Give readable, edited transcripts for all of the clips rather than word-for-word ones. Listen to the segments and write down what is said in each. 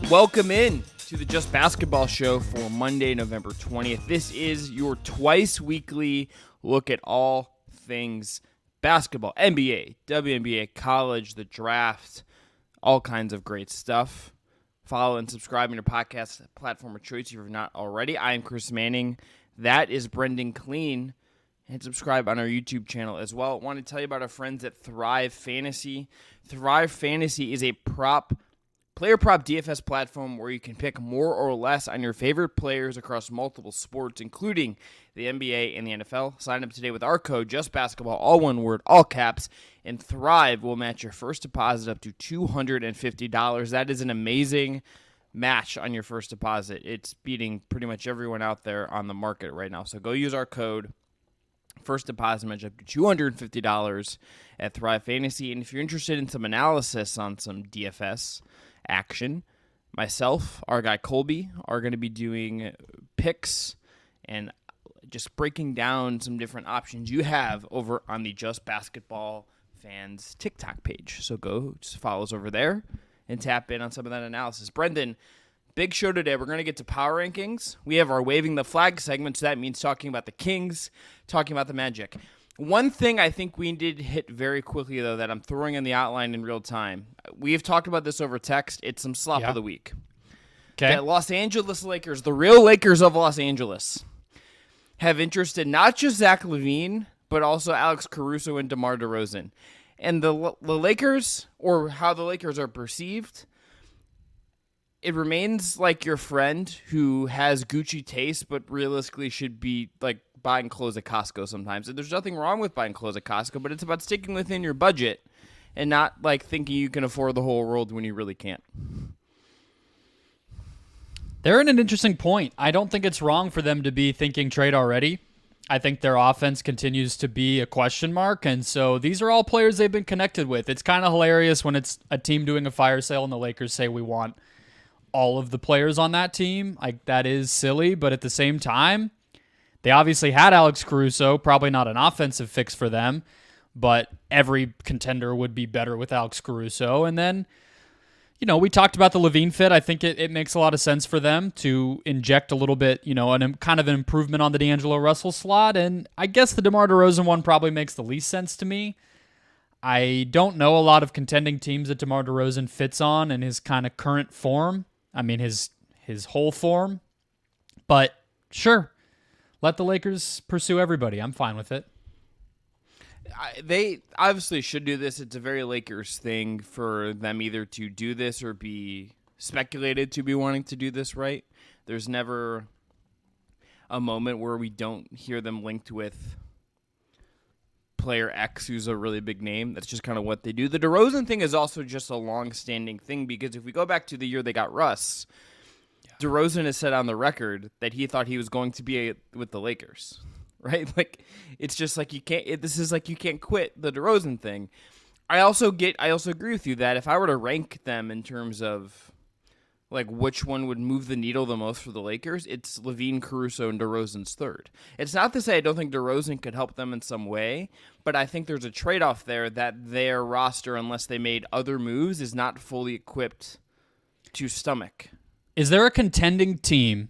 Welcome in to the Just Basketball Show for Monday, November 20th. This is your twice weekly look at all things basketball, NBA, WNBA, college, the draft, all kinds of great stuff. Follow and subscribe on your podcast platform of choice if you're not already. I am Chris Manning. That is Brendon Kleen. And subscribe on our YouTube channel as well. I want to tell you about our friends at Thrive Fantasy. Thrive Fantasy is a player prop DFS platform where you can pick more or less on your favorite players across multiple sports, including the NBA and the NFL. Sign up today with our code, JustBasketball, all one word, all caps, and Thrive will match your first deposit up to $250. That is an amazing match on your first deposit. It's beating pretty much everyone out there on the market right now. So go use our code. First deposit match up to $250 at Thrive Fantasy. And if you're interested in some analysis on some DFS action, myself, our guy Colby, are going to be doing picks and just breaking down some different options you have over on the Just Basketball Fans TikTok page. So go just follow us over there and tap in on some of that analysis. Brendon, big show today. We're going to get to power rankings. We have our waving the flag segment, so that means talking about the Kings, talking about the Magic. One thing I think we did hit very quickly, though, that I'm throwing in the outline in real time. We've talked about this over text. It's some slop of the week. Okay. The Los Angeles Lakers, the real Lakers of Los Angeles, have interested not just Zach LaVine, but also Alex Caruso and DeMar DeRozan. And the Lakers, or how the Lakers are perceived, it remains like your friend who has Gucci taste, but realistically should be like buying clothes at Costco sometimes. And there's nothing wrong with buying clothes at Costco, but it's about sticking within your budget and not like thinking you can afford the whole world when you really can't. They're in an interesting point. I don't think it's wrong for them to be thinking trade already. I think their offense continues to be a question mark, and so these are all players they've been connected with. It's kind of hilarious when it's a team doing a fire sale and the Lakers say we want all of the players on that team. Like, that is silly, but at the same time, they obviously had Alex Caruso, probably not an offensive fix for them, but every contender would be better with Alex Caruso. And then, you know, we talked about the LaVine fit. I think it makes a lot of sense for them to inject a little bit, you know, kind of an improvement on the D'Angelo Russell slot. And I guess the DeMar DeRozan one probably makes the least sense to me. I don't know a lot of contending teams that DeMar DeRozan fits on in his kind of current form. I mean, his whole form. But sure, let the Lakers pursue everybody. I'm fine with it. They obviously should do this. It's a very Lakers thing for them either to do this or be speculated to be wanting to do this, right? There's never a moment where we don't hear them linked with player X who's a really big name. That's just kind of what they do. The DeRozan thing is also just a long-standing thing because if we go back to the year they got Russ, DeRozan has said on the record that he thought he was going to be with the Lakers, right? Like, it's just like you can't quit the DeRozan thing. I also agree with you that if I were to rank them in terms of like which one would move the needle the most for the Lakers, it's LaVine, Caruso, and DeRozan's third. It's not to say I don't think DeRozan could help them in some way, but I think there's a trade-off there that their roster, unless they made other moves, is not fully equipped to stomach. Is there a contending team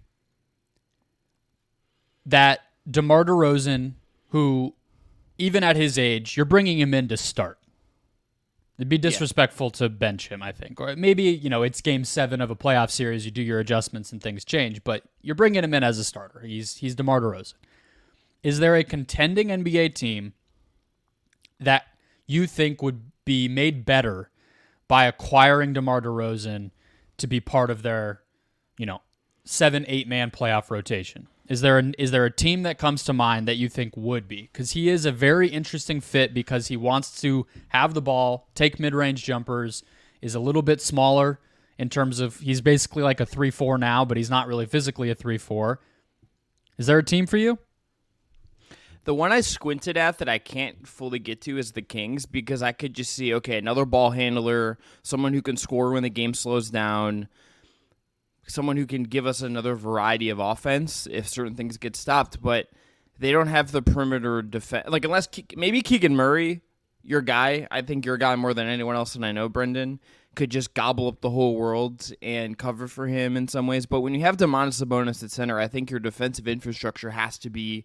that DeMar DeRozan, who even at his age, you're bringing him in to start? It'd be disrespectful to bench him, I think. Or maybe, you know, it's game 7 of a playoff series, you do your adjustments and things change, but you're bringing him in as a starter. He's DeMar DeRozan. Is there a contending NBA team that you think would be made better by acquiring DeMar DeRozan to be part of their, 7-8 man playoff rotation? Is there a team that comes to mind that you think would be? Because he is a very interesting fit because he wants to have the ball, take mid-range jumpers, is a little bit smaller in terms of he's basically like a 3-4 now, but he's not really physically a 3-4. Is there a team for you? The one I squinted at that I can't fully get to is the Kings because I could just see, okay, another ball handler, someone who can score when the game slows down, someone who can give us another variety of offense if certain things get stopped, but they don't have the perimeter defense. Like, unless maybe Keegan Murray your guy. I think your guy more than anyone else, and I know Brendon could just gobble up the whole world and cover for him in some ways. But when you have Domantas Sabonis at center, I think your defensive infrastructure has to be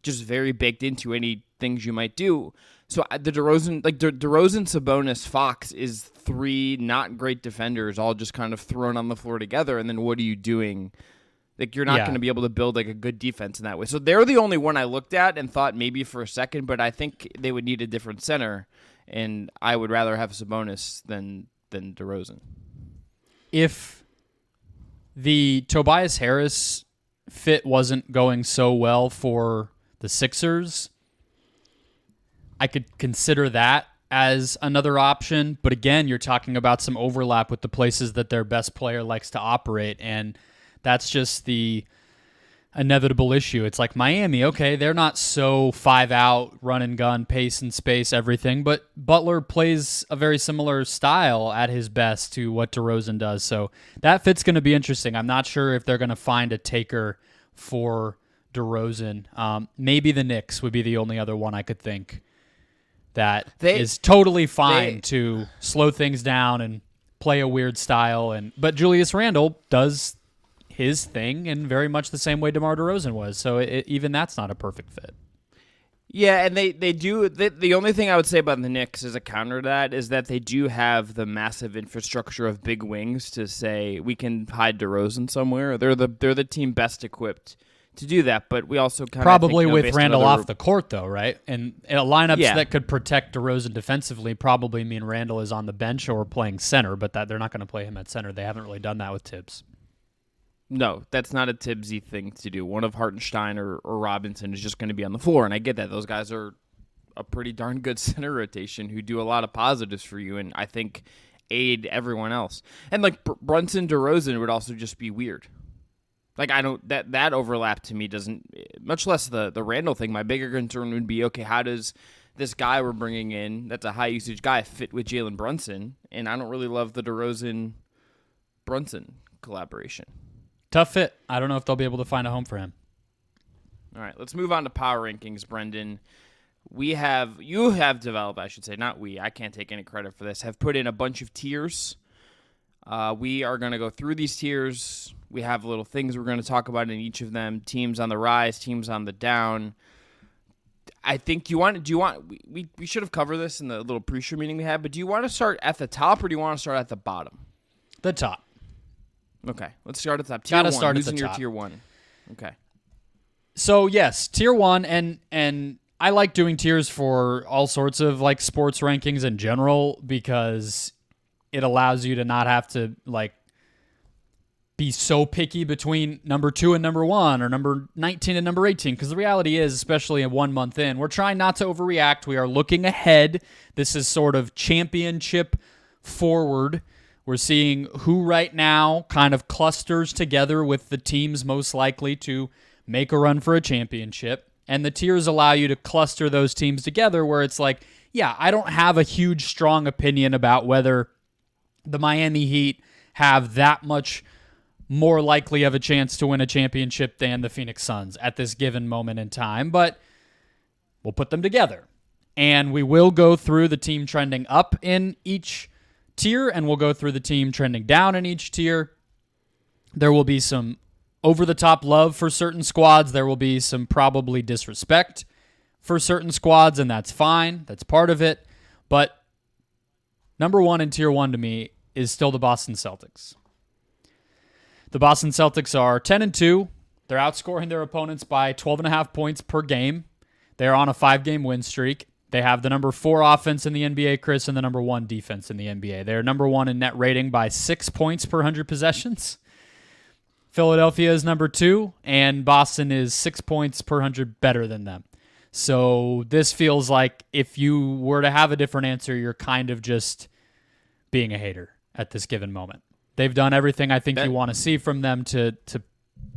just very baked into any things you might do. So the DeRozan, Sabonis, Fox is three not great defenders all just kind of thrown on the floor together. And then what are you doing? Like, you're not going to be able to build like a good defense in that way. So they're the only one I looked at and thought maybe for a second, but I think they would need a different center. And I would rather have Sabonis than DeRozan. If the Tobias Harris fit wasn't going so well for the Sixers, I could consider that as another option. But again, you're talking about some overlap with the places that their best player likes to operate, and that's just the inevitable issue. It's like Miami, okay, they're not so 5-out, run and gun, pace and space, everything, but Butler plays a very similar style at his best to what DeRozan does. So that fit's going to be interesting. I'm not sure if they're going to find a taker for DeRozan. Maybe the Knicks would be the only other one I could think that is totally fine to slow things down and play a weird style. But Julius Randle does his thing in very much the same way DeMar DeRozan was. So even that's not a perfect fit. Yeah, and they do. The only thing I would say about the Knicks as a counter to that is that they do have the massive infrastructure of big wings to say we can hide DeRozan somewhere. They're the team best equipped to do that, but we also kind of probably with Randle off the court though, right? And lineups that could protect DeRozan defensively probably mean Randle is on the bench or playing center, but that they're not going to play him at center. They haven't really done that with Tibbs. No, that's not a Tibbsy thing to do. One of Hartenstein or Robinson is just going to be on the floor, and I get that. Those guys are a pretty darn good center rotation who do a lot of positives for you, and I think aid everyone else. And like Brunson DeRozan would also just be weird. Like, I don't that overlap to me doesn't, much less the Randall thing. My bigger concern would be, okay, how does this guy we're bringing in that's a high usage guy fit with Jalen Brunson? And I don't really love the DeRozan Brunson collaboration. Tough fit. I don't know if they'll be able to find a home for him. All right, let's move on to power rankings, Brendon. You have developed, I should say, not we. I can't take any credit for this. Have put in a bunch of tiers. We are going to go through these tiers. We have little things we're going to talk about in each of them. Teams on the rise, teams on the down. I think we should have covered this in the little pre-show meeting we had, but do you want to start at the top or do you want to start at the bottom? The top. Okay, let's start at the top. Gotta start at the top. Who's in your tier one? Okay. So yes, tier one, and I like doing tiers for all sorts of like sports rankings in general because it allows you to not have to like be so picky between number 2 and number 1 or number 19 and number 18. Because the reality is, especially in 1 month in, we're trying not to overreact. We are looking ahead. This is sort of championship forward. We're seeing who right now kind of clusters together with the teams most likely to make a run for a championship. And the tiers allow you to cluster those teams together where it's like, yeah, I don't have a huge, strong opinion about whether the Miami Heat have that much more likely of a chance to win a championship than the Phoenix Suns at this given moment in time. But we'll put them together. And we will go through the team trending up in each tier, and we'll go through the team trending down in each tier. There will be some over-the-top love for certain squads. There will be some probably disrespect for certain squads, and that's fine. That's part of it. But number 1 in tier 1 to me is still the Boston Celtics. The Boston Celtics are 10-2. They're outscoring their opponents by 12.5 points per game. They're on a 5-game win streak. They have the number 4 offense in the NBA, Chris, and the number 1 defense in the NBA. They're number 1 in net rating by 6 points per 100 possessions. Philadelphia is number 2, and Boston is 6 points per 100 better than them. So this feels like if you were to have a different answer, you're kind of just being a hater at this given moment. They've done everything I think you want to see from them to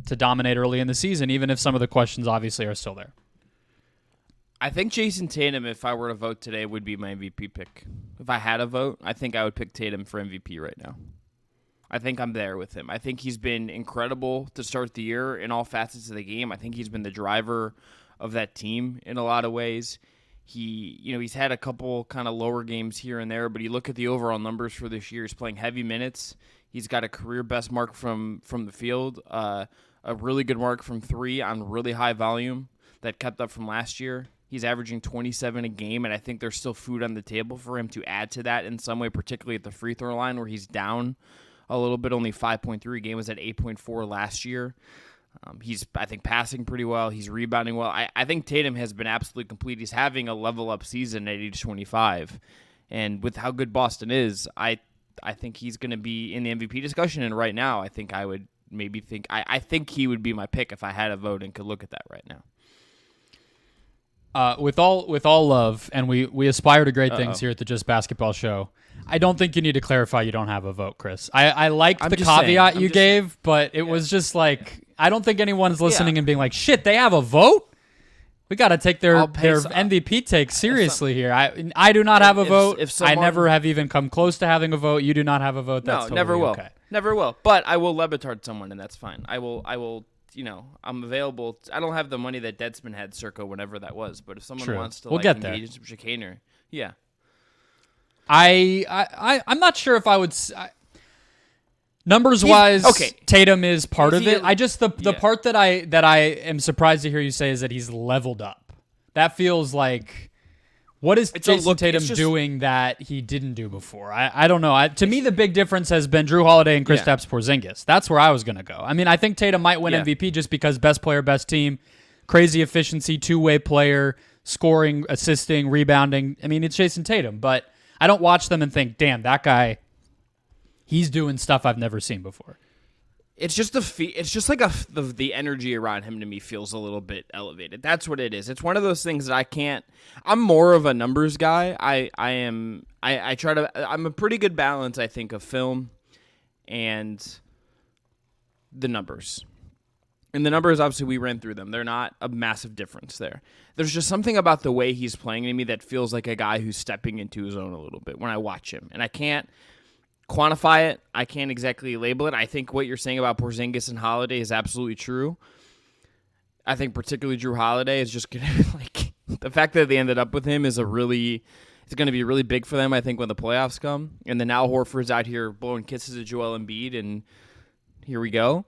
dominate early in the season, even if some of the questions obviously are still there. I think Jason Tatum, if I were to vote today, would be my MVP pick. If I had a vote, I think I would pick Tatum for MVP right now. I think I'm there with him. I think he's been incredible to start the year in all facets of the game. I think he's been the driver of that team in a lot of ways. He's had a couple kind of lower games here and there, but you look at the overall numbers for this year. He's playing heavy minutes. He's got a career best mark from the field, a really good mark from three on really high volume that kept up from last year. He's averaging 27 a game, and I think there's still food on the table for him to add to that in some way, particularly at the free throw line where he's down a little bit, only 5.3 a game, was at 8.4 last year. He's, I think, passing pretty well. He's rebounding well. I think Tatum has been absolutely complete. He's having a level-up season at age 25. And with how good Boston is, I think he's going to be in the MVP discussion. And right now, I think I would maybe think – I think he would be my pick if I had a vote and could look at that right now. With all love, and we aspire to great things here at the Just Basketball Show, I don't think you need to clarify you don't have a vote, Chris. I liked the caveat you gave, but it was just like, I don't think anyone's listening and being like, shit, they have a vote? We got to take their MVP take seriously here. I do not have a vote. I never have even come close to having a vote. You do not have a vote. That's totally never will. Okay. Never will. But I will Lebitard someone, and that's fine. I will. I'm available. I don't have the money that Deadspin had circa whenever that was, but if someone wants to engage in some chicanery, yeah. I'm not sure if I would. Numbers wise, Tatum is part of it. The part that I am surprised to hear you say is that he's leveled up. That feels like, what is Jason Tatum doing that he didn't do before? I don't know. To me, the big difference has been Drew Holiday and Kristaps Porzingis. That's where I was going to go. I mean, I think Tatum might win MVP just because best player, best team, crazy efficiency, two-way player, scoring, assisting, rebounding. I mean, it's Jason Tatum, but I don't watch them and think, damn, that guy, he's doing stuff I've never seen before. It's just the energy around him to me feels a little bit elevated. That's what it is. It's one of those things that I can't. I'm more of a numbers guy. I'm a pretty good balance, I think, of film and the numbers. And the numbers, obviously, we ran through them. They're not a massive difference there. There's just something about the way he's playing to me that feels like a guy who's stepping into his own a little bit when I watch him, and I can't quantify it. I can't exactly label it. I think what you're saying about Porzingis and Holiday is absolutely true. I think particularly Drew Holiday is just going to, like, the fact that they ended up with him is it's going to be really big for them, I think, when the playoffs come. And then Al Horford's out here blowing kisses at Joel Embiid, and here we go.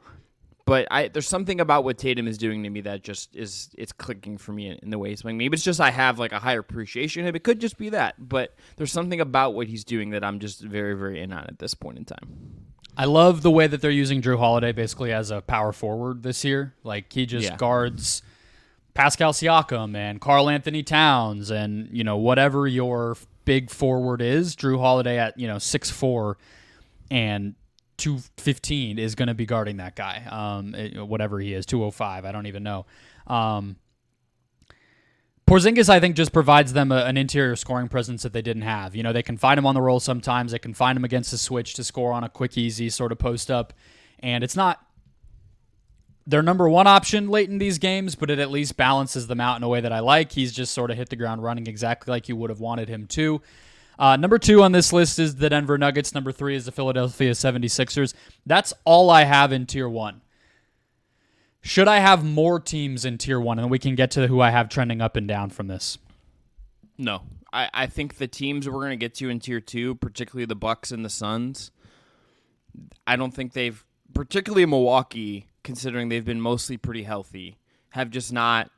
But there's something about what Tatum is doing to me that just it's clicking for me in the way he's playing. Maybe it's just I have like a higher appreciation of it. It could just be that. But there's something about what he's doing that I'm just very, very in on at this point in time. I love the way that they're using Drew Holiday basically as a power forward this year. Like, he just guards Pascal Siakam and Karl Anthony Towns and, whatever your big forward is. Drew Holiday at, 6'4" and 215 is going to be guarding that guy, whatever he is, 205. I don't even know. Porzingis, I think, just provides them an interior scoring presence that they didn't have. They can find him on the roll sometimes. They can find him against the switch to score on a quick, easy sort of post up. And it's not their number one option late in these games, but it at least balances them out in a way that I like. He's just sort of hit the ground running exactly like you would have wanted him to. Number 2 on this list is the Denver Nuggets. Number 3 is the Philadelphia 76ers. That's all I have in Tier 1. Should I have more teams in Tier 1? And we can get to who I have trending up and down from this. No. I think the teams we're going to get to in Tier 2, particularly the Bucks and the Suns, I don't think they've, particularly Milwaukee, considering they've been mostly pretty healthy, have just not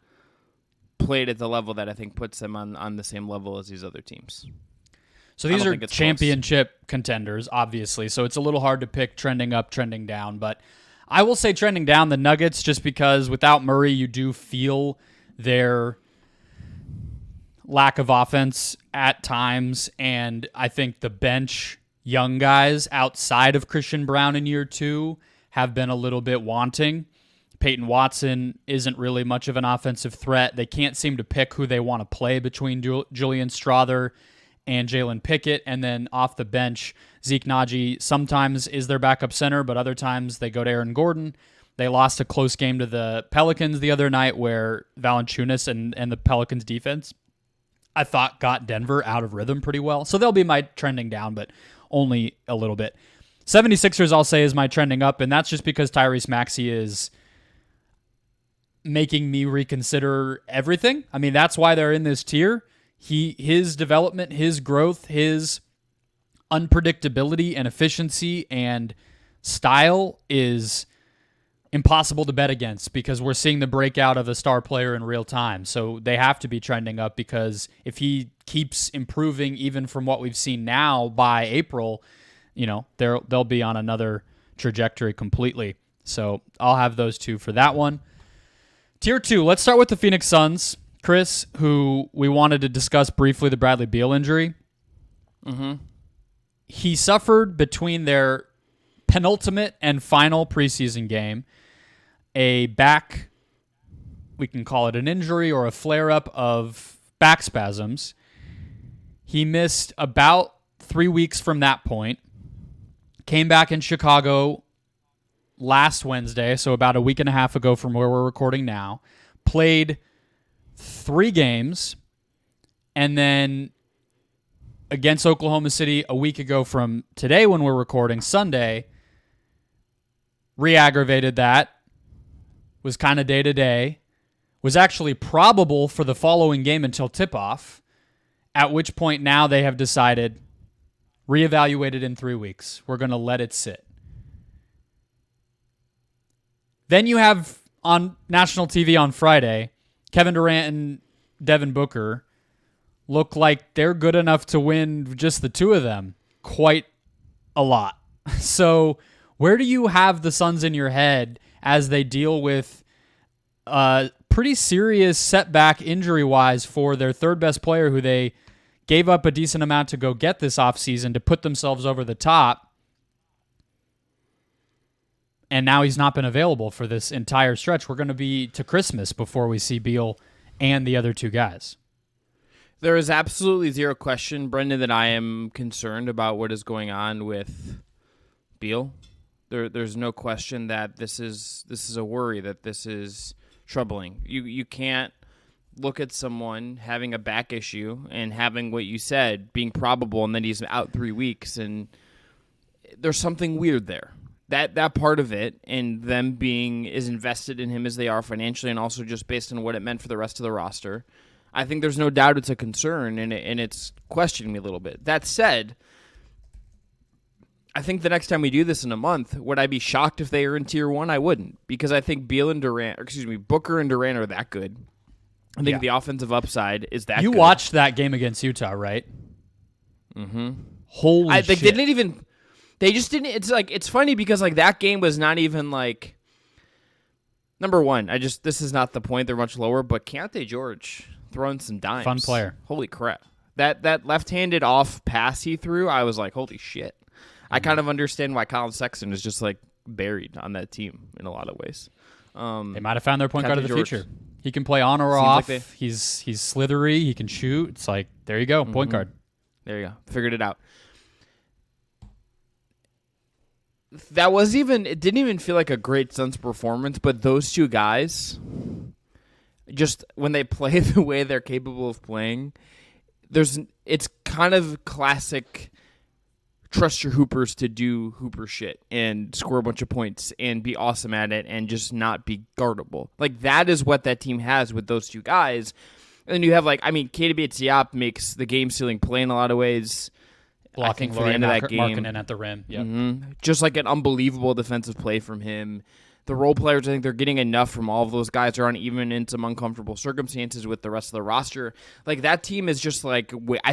played at the level that I think puts them on the same level as these other teams. So these are championship contenders, obviously, so it's a little hard to pick trending up, trending down, but I will say trending down the Nuggets just because without Murray, you do feel their lack of offense at times, and I think the bench young guys outside of Christian Brown in year 2 have been a little bit wanting. Peyton Watson isn't really much of an offensive threat. They can't seem to pick who they want to play between Julian Strawther and Jalen Pickett, and then off the bench, Zeke Naji sometimes is their backup center, but other times they go to Aaron Gordon. They lost a close game to the Pelicans the other night where Valanciunas and the Pelicans defense, I thought, got Denver out of rhythm pretty well. So they'll be my trending down, but only a little bit. 76ers, I'll say, is my trending up, and that's just because Tyrese Maxey is making me reconsider everything. I mean, that's why they're in this tier. His development, his growth, his unpredictability and efficiency and style is impossible to bet against because we're seeing the breakout of a star player in real time. So they have to be trending up because if he keeps improving even from what we've seen now by April, they'll be on another trajectory completely. So I'll have those two for that one. Tier 2, let's start with the Phoenix Suns. Chris, who we wanted to discuss briefly the Bradley Beal injury. Mm-hmm. He suffered between their penultimate and final preseason game a back, we can call it an injury or a flare-up of back spasms. He missed about 3 weeks from that point, came back in Chicago last Wednesday, so about a week and a half ago from where we're recording now, played 3 games, and then against Oklahoma City a week ago from today when we're recording, Sunday, re-aggravated that, was kind of day-to-day, was actually probable for the following game until tip-off, at which point now they have decided, reevaluate it in 3 weeks. We're going to let it sit. Then you have on national TV on Friday, Kevin Durant and Devin Booker look like they're good enough to win just the two of them quite a lot. So where do you have the Suns in your head as they deal with a pretty serious setback injury-wise for their third-best player who they gave up a decent amount to go get this offseason to put themselves over the top, and now he's not been available for this entire stretch? We're going to be to Christmas before we see Beal and the other two guys. There is absolutely zero question, Brendon, that I am concerned about what is going on with Beal. There's no question that this is a worry, that this is troubling. You can't look at someone having a back issue and having what you said being probable, and then he's out 3 weeks, and there's something weird there. That part of it, and them being as invested in him as they are financially, and also just based on what it meant for the rest of the roster, I think there's no doubt it's a concern, and it's questioning me a little bit. That said, I think the next time we do this in a month, would I be shocked if they are in Tier 1? I wouldn't, because I think Booker and Durant are that good. I think the offensive upside is that good. You watched that game against Utah, right? Mm-hmm. Holy shit. They just didn't. It's funny because that game was not even number one. This is not the point. They're much lower, but Keontae George throwing some dimes. Fun player. Holy crap. That left-handed off pass he threw, I was like, holy shit. I kind of understand why Colin Sexton is just buried on that team in a lot of ways. They might have found their point guard of the George. future. He can play on or Seems off. like He's slithery. He can shoot. It's there you go, point guard. There you go. Figured it out. It didn't even feel like a great Suns performance, but those two guys, just when they play the way they're capable of playing, it's kind of classic trust your hoopers to do hooper shit and score a bunch of points and be awesome at it and just not be guardable. That is what that team has with those two guys. And then you have KDB Diop makes the game-sealing play in a lot of ways. Blocking for the end of that game. Markkanen at the rim. Yep. Mm-hmm. Just an unbelievable defensive play from him. The role players, I think they're getting enough from all of those guys who aren't even in some uncomfortable circumstances with the rest of the roster. That team is just I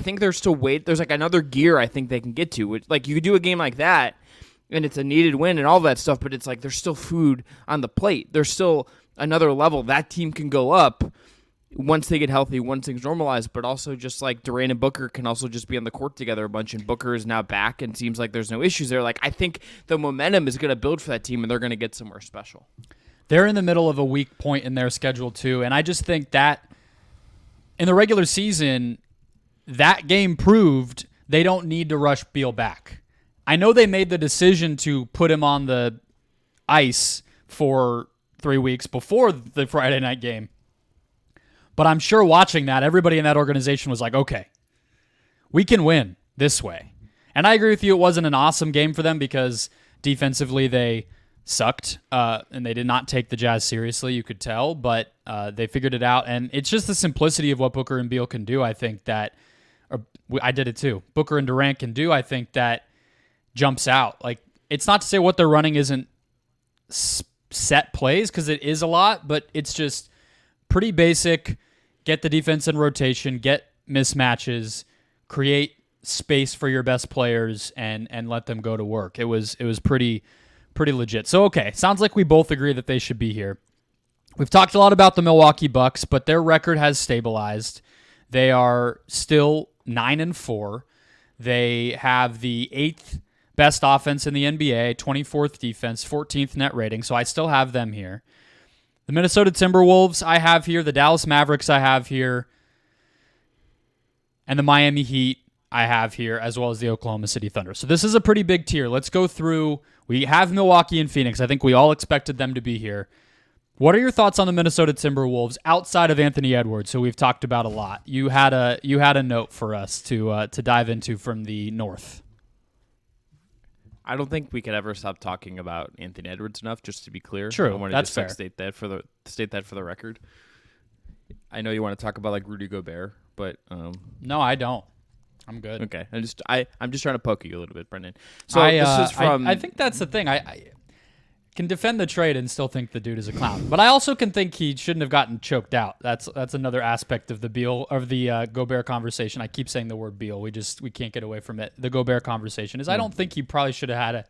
think there's still there's another gear I think they can get to. You could do a game like that, and it's a needed win and all that stuff, but it's there's still food on the plate. There's still another level that team can go up once they get healthy, once things normalize, but also just Durant and Booker can also just be on the court together a bunch, and Booker is now back and seems like there's no issues there. I think the momentum is going to build for that team, and they're going to get somewhere special. They're in the middle of a weak point in their schedule too, and I just think that in the regular season, that game proved they don't need to rush Beal back. I know they made the decision to put him on the ice for 3 weeks before the Friday night game. But I'm sure watching that, everybody in that organization was like, okay, we can win this way. And I agree with you, it wasn't an awesome game for them because defensively they sucked, and they did not take the Jazz seriously, you could tell, but they figured it out, and it's just the simplicity of what Booker and Beal can do, I think that, I did it too, Booker and Durant can do, I think that jumps out. Like, it's not to say what they're running isn't set plays, because it is a lot, but it's just pretty basic, get the defense in rotation, get mismatches, create space for your best players, and let them go to work. It was pretty legit. So, okay, sounds like we both agree that they should be here. We've talked a lot about the Milwaukee Bucks, but their record has stabilized. They are still 9-4. They have the 8th best offense in the NBA, 24th defense, 14th net rating, so I still have them here. The Minnesota Timberwolves I have here, the Dallas Mavericks I have here, and the Miami Heat I have here, as well as the Oklahoma City Thunder. So this is a pretty big tier. Let's go through. We have Milwaukee and Phoenix. I think we all expected them to be here. What are your thoughts on the Minnesota Timberwolves outside of Anthony Edwards, who we've talked about a lot? You had a note for us to dive into from the North. I don't think we could ever stop talking about Anthony Edwards enough, just to be clear. True, I want to that's just fair. state that for the record. I know you want to talk about like Rudy Gobert, but No, I don't. I'm good. Okay. I'm just trying to poke you a little bit, Brendon. So this is from. I think that's the thing. I can defend the trade and still think the dude is a clown, but I also can think he shouldn't have gotten choked out. That's another aspect of the Gobert conversation. I keep saying the word Beal. We can't get away from it. The Gobert conversation is I don't think he probably should have had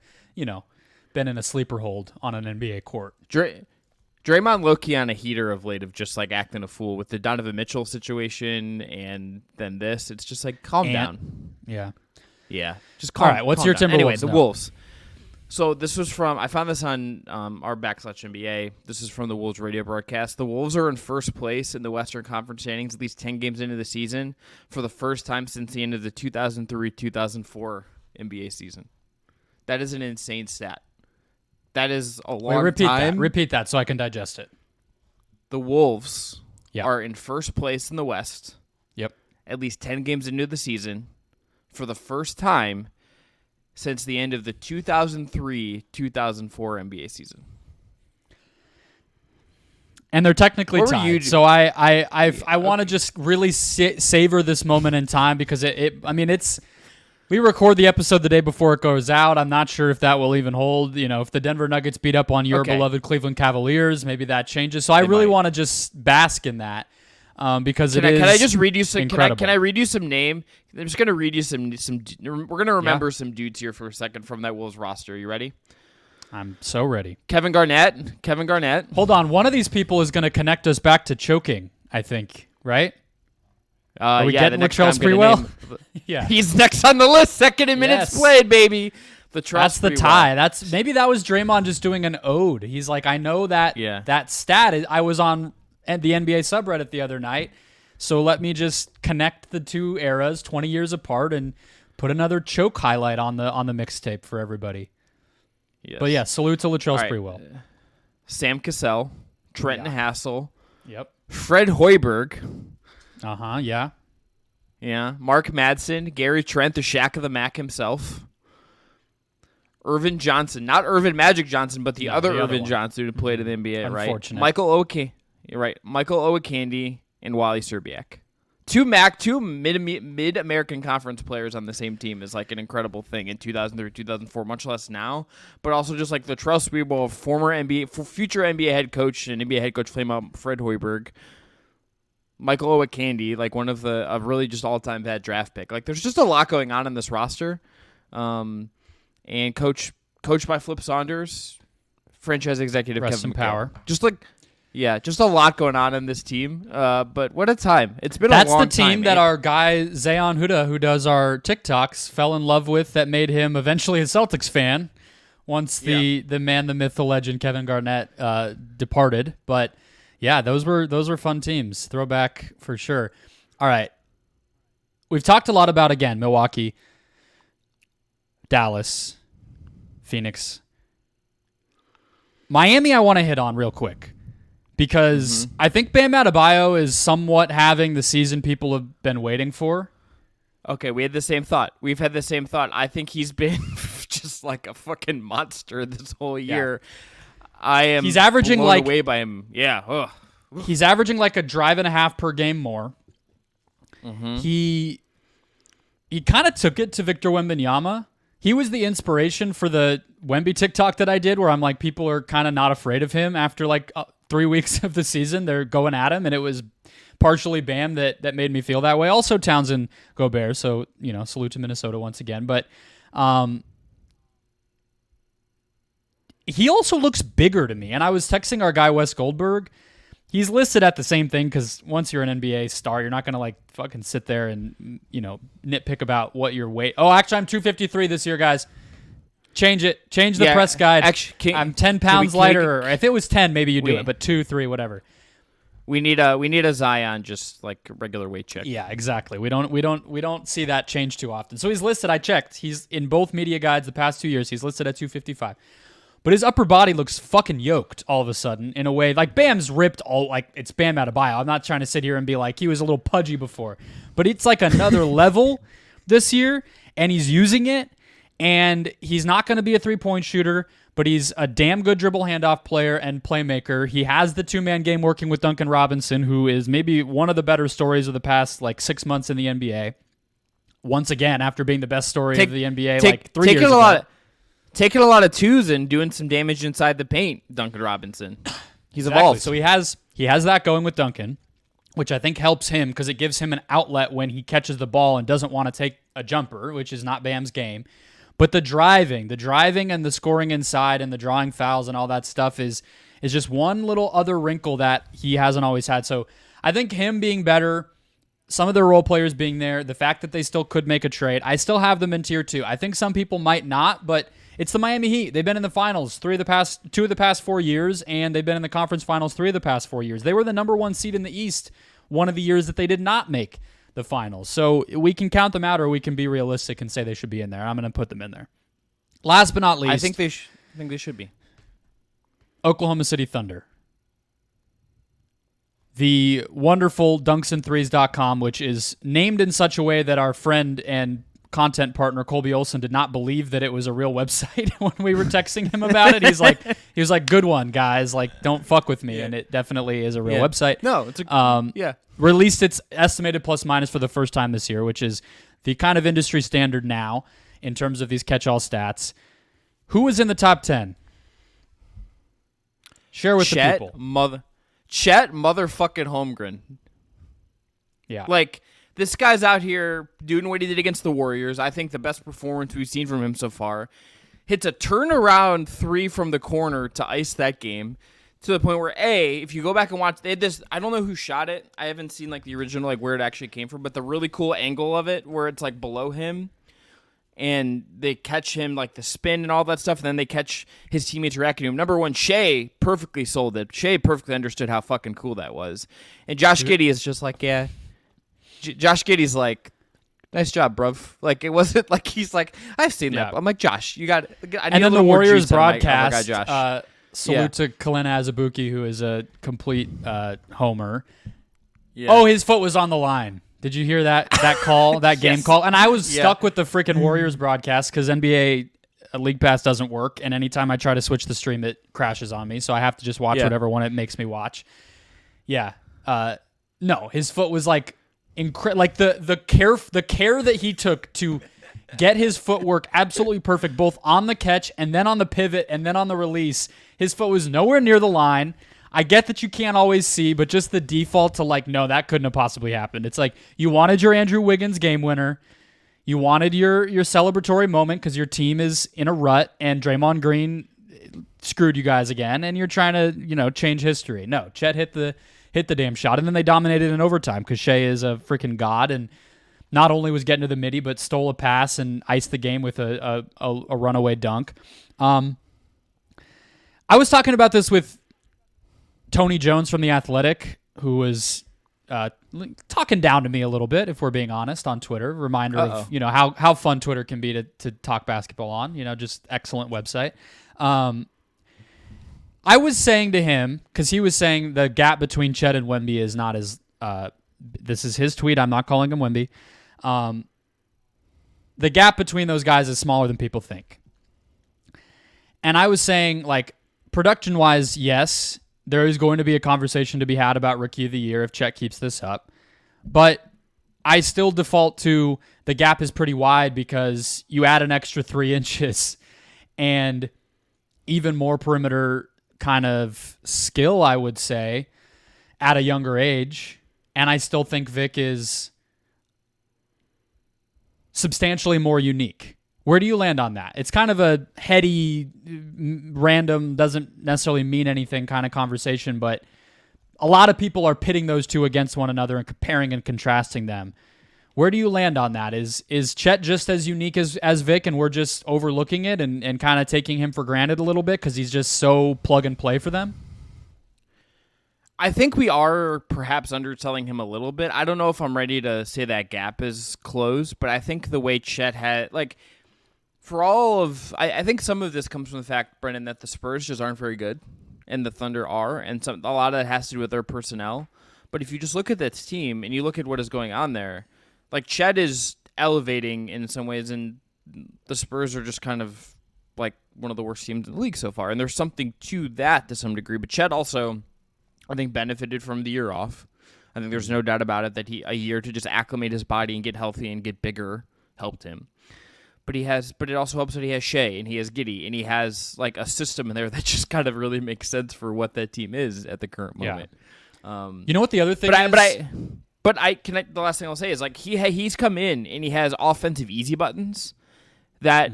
been in a sleeper hold on an NBA court. Draymond low-key on a heater of late of just like acting a fool with the Donovan Mitchell situation and then this. It's just like calm down. Yeah. Yeah. Just calm. All right. What's calm your down. Timberwolves? Anyway, the now? Wolves. So this was from, I found this on our /NBA. This is from the Wolves radio broadcast. The Wolves are in first place in the Western Conference standings at least 10 games into the season for the first time since the end of the 2003-2004 NBA season. That is an insane stat. That is a long time. Repeat that so I can digest it. The Wolves Yep. are in first place in the West. Yep. At least 10 games into the season for the first time since the end of the 2003-2004 NBA season. And they're technically tied. So I want to just really savor this moment in time because it's we record the episode the day before it goes out. I'm not sure if that will even hold. If the Denver Nuggets beat up on your beloved Cleveland Cavaliers, maybe that changes. So I really want to just bask in that because Can I just read you some? Incredible. Can I read you some name? I'm just going to read you some. We're going to remember some dudes here for a second from that Wolves roster. You ready? I'm so ready. Kevin Garnett. Hold on. One of these people is going to connect us back to choking, I think, right? Are we getting Latrell Sprewell? Yeah. He's next on the list. Second in minutes played, baby. That's the tie. Maybe that was Draymond just doing an ode. He's like, I know that that stat. I was on the NBA subreddit the other night, so let me just connect the two eras, 20 years apart, and put another choke highlight on the mixtape for everybody. Yes. But yeah, salute to Latrell Sprewell. Sam Cassell, Trenton Hassel, Fred Hoiberg. Yeah. Yeah. Mark Madsen, Gary Trent, the Shaq of the Mac himself. Irvin Johnson. Not Irvin Magic Johnson, but the other Irvin Johnson who played in the NBA, right? Unfortunate. Michael Owakandi and Wally Szczerbiak. Two mid-American conference players on the same team is like an incredible thing in 2003, 2004, much less now. But also just like the Latrell Sprewell, future NBA head coach and NBA head coach flame up Fred Hoiberg. Michael Owakandi, like one of the really just all-time bad draft pick. Like there's just a lot going on in this roster. And coached by Flip Saunders, franchise executive Rest Kevin in power. Just a lot going on in this team. But what a time. It's been a long time. That's the team that our guy Zayon Huda, who does our TikToks, fell in love with, that made him eventually a Celtics fan once the man, the myth, the legend Kevin Garnett departed. But yeah, those were fun teams. Throwback for sure. All right. We've talked a lot about, again, Milwaukee, Dallas, Phoenix. Miami I want to hit on real quick because I think Bam Adebayo is somewhat having the season people have been waiting for. Okay, we had the same thought. We've had the same thought. I think he's been just like a fucking monster this whole year. I am he's averaging blown like away by him. Yeah. Ugh. He's averaging like a drive and a half per game more. Mm-hmm. He kind of took it to Victor Wembanyama. He was the inspiration for the Wemby TikTok that I did, where I'm like, people are kind of not afraid of him after like 3 weeks of the season. They're going at him, and it was partially Bam that made me feel that way. Also Townsend Gobert, so salute to Minnesota once again. But he also looks bigger to me. And I was texting our guy Wes Goldberg. He's listed at the same thing because once you're an NBA star, you're not going to like fucking sit there and, nitpick about what your weight. Oh, actually, I'm 253 this year, guys. Change it. Change the press guide. Actually, I'm 10 pounds lighter. If it was 10, maybe you do it, but 2, 3, whatever. We need a Zion, just like a regular weight check. Yeah, exactly. We don't see that change too often. So he's listed. I checked. He's in both media guides the past 2 years. He's listed at 255. But his upper body looks fucking yoked all of a sudden in a way. Like, Bam's ripped it's Bam Adebayo. I'm not trying to sit here and be like, he was a little pudgy before. But it's like another level this year, and he's using it, and he's not going to be a three-point shooter, but he's a damn good dribble handoff player and playmaker. He has the two-man game working with Duncan Robinson, who is maybe one of the better stories of the past, 6 months in the NBA. Once again, after being the best story of the NBA 3 years ago. Taking a lot of twos and doing some damage inside the paint, Duncan Robinson. He's exactly. evolved. So he has that going with Duncan, which I think helps him because it gives him an outlet when he catches the ball and doesn't want to take a jumper, which is not Bam's game. But the driving and the scoring inside and the drawing fouls and all that stuff is just one little other wrinkle that he hasn't always had. So I think him being better, some of the role players being there, the fact that they still could make a trade, I still have them in tier 2. I think some people might not, but it's the Miami Heat. They've been in the finals 2 of the past 4 years, and they've been in the conference finals 3 of the past 4 years. They were the number 1 seed in the East one of the years that they did not make the finals. So we can count them out, or we can be realistic and say they should be in there. I'm going to put them in there. Last but not least, I think they should be. Oklahoma City Thunder. The wonderful dunksandthrees.com, which is named in such a way that our friend and content partner Colby Olson did not believe that it was a real website when we were texting him about it. He was like, good one, guys. Don't fuck with me. Yeah. And it definitely is a real website. No, it's a released its estimated plus minus for the first time this year, which is the kind of industry standard now in terms of these catch-all stats. Who was in the top 10? Share with the people. Chet motherfucking Holmgren. Yeah. This guy's out here doing what he did against the Warriors. I think the best performance we've seen from him so far. Hits a turnaround 3 from the corner to ice that game to the point where, if you go back and watch, they had this, I don't know who shot it. I haven't seen the original, where it actually came from, but the really cool angle of it where it's below him and they catch him, the spin and all that stuff, and then they catch his teammates reacting to him. Number one, Shea perfectly sold it. Shea perfectly understood how fucking cool that was. And Josh Giddey is just yeah. Josh Giddey's nice job, bruv. It wasn't he's I've seen that. I'm Josh, you got it. And then the Warriors broadcast, salute to Kleen Azubuike, who is a complete homer. Yeah. Oh, his foot was on the line. Did you hear that call, that game call? And I was stuck with the freaking Warriors broadcast because NBA League Pass doesn't work, and anytime I try to switch the stream, it crashes on me, so I have to just watch whatever one it makes me watch. Yeah. No, his foot was the care that he took to get his footwork absolutely perfect, both on the catch and then on the pivot and then on the release. His foot was nowhere near the line. I get that you can't always see, but just the default to no, that couldn't have possibly happened. It's you wanted your Andrew Wiggins game winner. You wanted your celebratory moment because your team is in a rut and Draymond Green screwed you guys again, and you're trying to, change history. No, Chet hit the damn shot, and then they dominated in overtime because Shea is a freaking god and not only was getting to the midi, but stole a pass and iced the game with a runaway dunk. I was talking about this with Tony Jones from The Athletic, who was talking down to me a little bit, if we're being honest, on Twitter. Reminder of how fun Twitter can be to talk basketball on. Just excellent website. I was saying to him, because he was saying the gap between Chet and Wemby is not as this is his tweet, I'm not calling him Wemby. The gap between those guys is smaller than people think. And I was saying, like, production-wise, yes, there is going to be a conversation to be had about Rookie of the Year if Chet keeps this up. But I still default to the gap is pretty wide because you add an extra 3 inches and even more perimeter kind of skill, I would say, at a younger age. And I still think Vic is substantially more unique. Where do you land on that? It's kind of a heady, random, doesn't necessarily mean anything kind of conversation, but a lot of people are pitting those two against one another and comparing and contrasting them. Where do you land on that? Is Chet just as unique as Vic and we're just overlooking it and kind of taking him for granted a little bit because he's just so plug and play for them? I think we are perhaps underselling him a little bit. I don't know if I'm ready to say that gap is closed, but I think the way Chet had, like, for all of, I think some of this comes from the fact, Brendon, that the Spurs just aren't very good, and the Thunder are, and a lot of that has to do with their personnel. But if you just look at this team and you look at what is going on there, like, Chet is elevating in some ways, and the Spurs are just kind of like one of the worst teams in the league so far. And there's something to that to some degree. But Chet also, I think, benefited from the year off. I think there's no doubt about it that a year to just acclimate his body and get healthy and get bigger helped him. But it also helps that he has Shea and he has Giddey and he has like a system in there that just kind of really makes sense for what that team is at the current moment. Yeah. You know what the other thing is? The last thing I'll say is like he's come in and he has offensive easy buttons that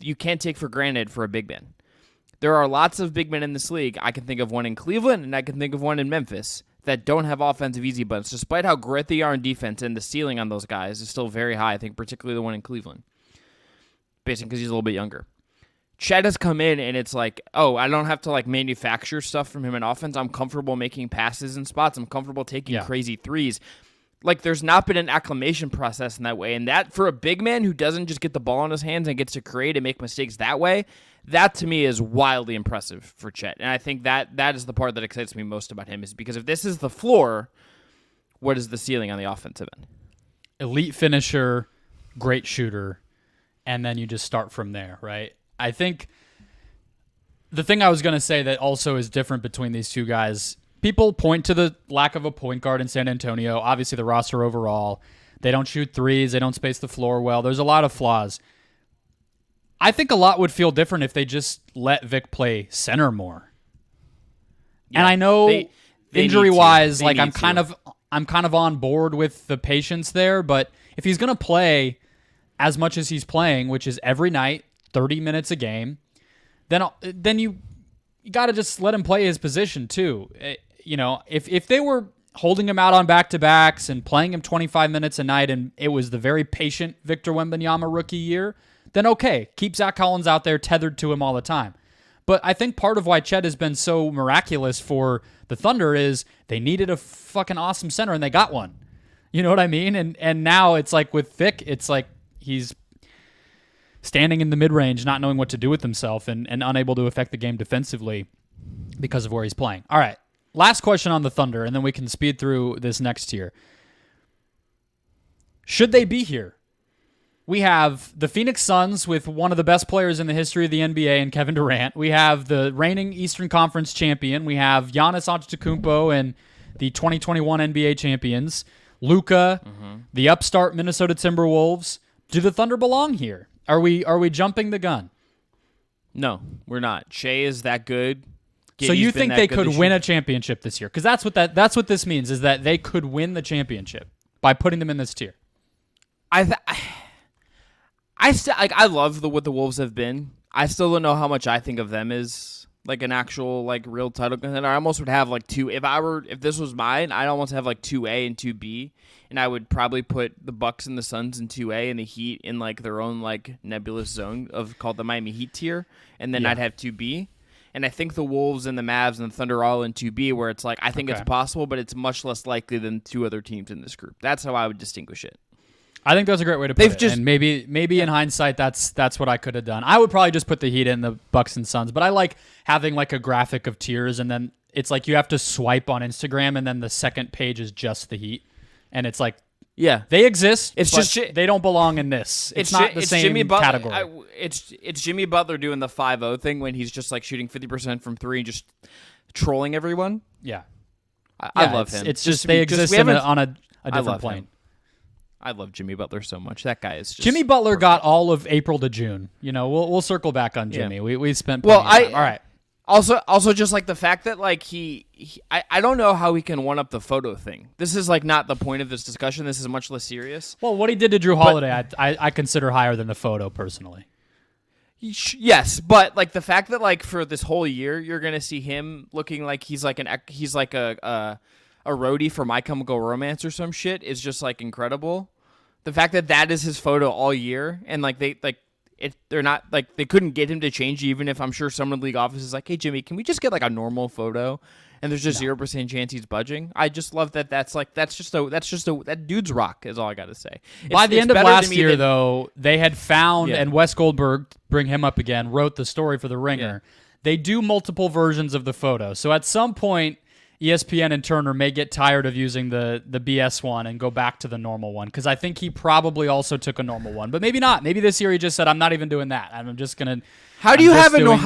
you can't take for granted for a big man. There are lots of big men in this league. I can think of one in Cleveland and I can think of one in Memphis that don't have offensive easy buttons, despite how great they are in defense, and the ceiling on those guys is still very high. I think particularly the one in Cleveland, basically because he's a little bit younger. Chet has come in and it's like, oh, I don't have to like manufacture stuff from him in offense. I'm comfortable making passes in spots. I'm comfortable taking crazy threes. Like, there's not been an acclimation process in that way. And that, for a big man who doesn't just get the ball in his hands and gets to create and make mistakes that way, that to me is wildly impressive for Chet. And I think that is the part that excites me most about him, is because if this is the floor, what is the ceiling on the offensive end? Elite finisher, great shooter, and then you just start from there, right? I think the thing I was going to say that also is different between these two guys, people point to the lack of a point guard in San Antonio. Obviously, the roster overall, they don't shoot threes. They don't space the floor well. There's a lot of flaws. I think a lot would feel different if they just let Vic play center more. Yeah, and I know injury-wise, like I'm kind of on board with the patience there, but if he's going to play as much as he's playing, which is every night, 30 minutes a game, then you got to just let him play his position too. You know, if they were holding him out on back-to-backs and playing him 25 minutes a night and it was the very patient Victor Wembanyama rookie year, then okay, keep Zach Collins out there tethered to him all the time. But I think part of why Chet has been so miraculous for the Thunder is they needed a fucking awesome center and they got one. You know what I mean? And now it's like with Vic, it's like he's standing in the mid-range, not knowing what to do with himself and unable to affect the game defensively because of where he's playing. All right, last question on the Thunder, and then we can speed through this next tier. Should they be here? We have the Phoenix Suns with one of the best players in the history of the NBA in Kevin Durant. We have the reigning Eastern Conference champion. We have Giannis Antetokounmpo and the 2021 NBA champions. Luka, the upstart Minnesota Timberwolves. Do the Thunder belong here? Are we jumping the gun? No, we're not. Shea is that good. So you think they could win a championship this year? Because that's what this means, is that they could win the championship by putting them in this tier. I love what the Wolves have been. I still don't know how much I think of them as like an actual like real title contender. I almost would have like two. If this was mine, I'd almost have like 2A and 2B, and I would probably put the Bucks and the Suns in 2A and the Heat in like their own like nebulous zone called the Miami Heat tier, and then I'd have 2B. And I think the Wolves and the Mavs and the Thunder are all in 2B, where it's like I think it's possible, but it's much less likely than two other teams in this group. That's how I would distinguish it. I think that's a great way to put it. And maybe in hindsight, that's what I could have done. I would probably just put the Heat in the Bucks and Suns, but I like having like a graphic of tiers, and then it's like you have to swipe on Instagram, and then the second page is just the Heat, and it's like Yeah, They exist. It's but just they don't belong in this. It's not the same Jimmy Butler, category. It's Jimmy Butler doing the 5-0 thing when he's just like shooting 50% from three and just trolling everyone. Yeah. I love him. It's just they exist on a different plane. Him. I love Jimmy Butler so much. That guy is just Jimmy Butler perfect. got all of April to June. We'll circle back on Jimmy. Yeah. We spent plenty of time. All right. Also, just like the fact that like I don't know how he can one up the photo thing. This is like not the point of this discussion. This is much less serious. Well, what he did to Drew Holiday, I consider higher than the photo personally. Yes, but like the fact that like for this whole year you're gonna see him looking like he's like a roadie for My Chemical Romance or some shit is just like incredible. The fact that that is his photo all year and like they're not like they couldn't get him to change, even if I'm sure someone in the league office is like, hey Jimmy, can we just get like a normal photo? And there's just 0% chance he's budging. I just love that. That dude's rock is all I gotta say. By the end of last year, though, they had found, and Wes Goldberg, bring him up again, wrote the story for The Ringer. Yeah. They do multiple versions of the photo. So at some point, ESPN and Turner may get tired of using the BS one and go back to the normal one, because I think he probably also took a normal one, but maybe not. Maybe this year he just said, "I'm not even doing that. I'm just gonna." How do you have a normal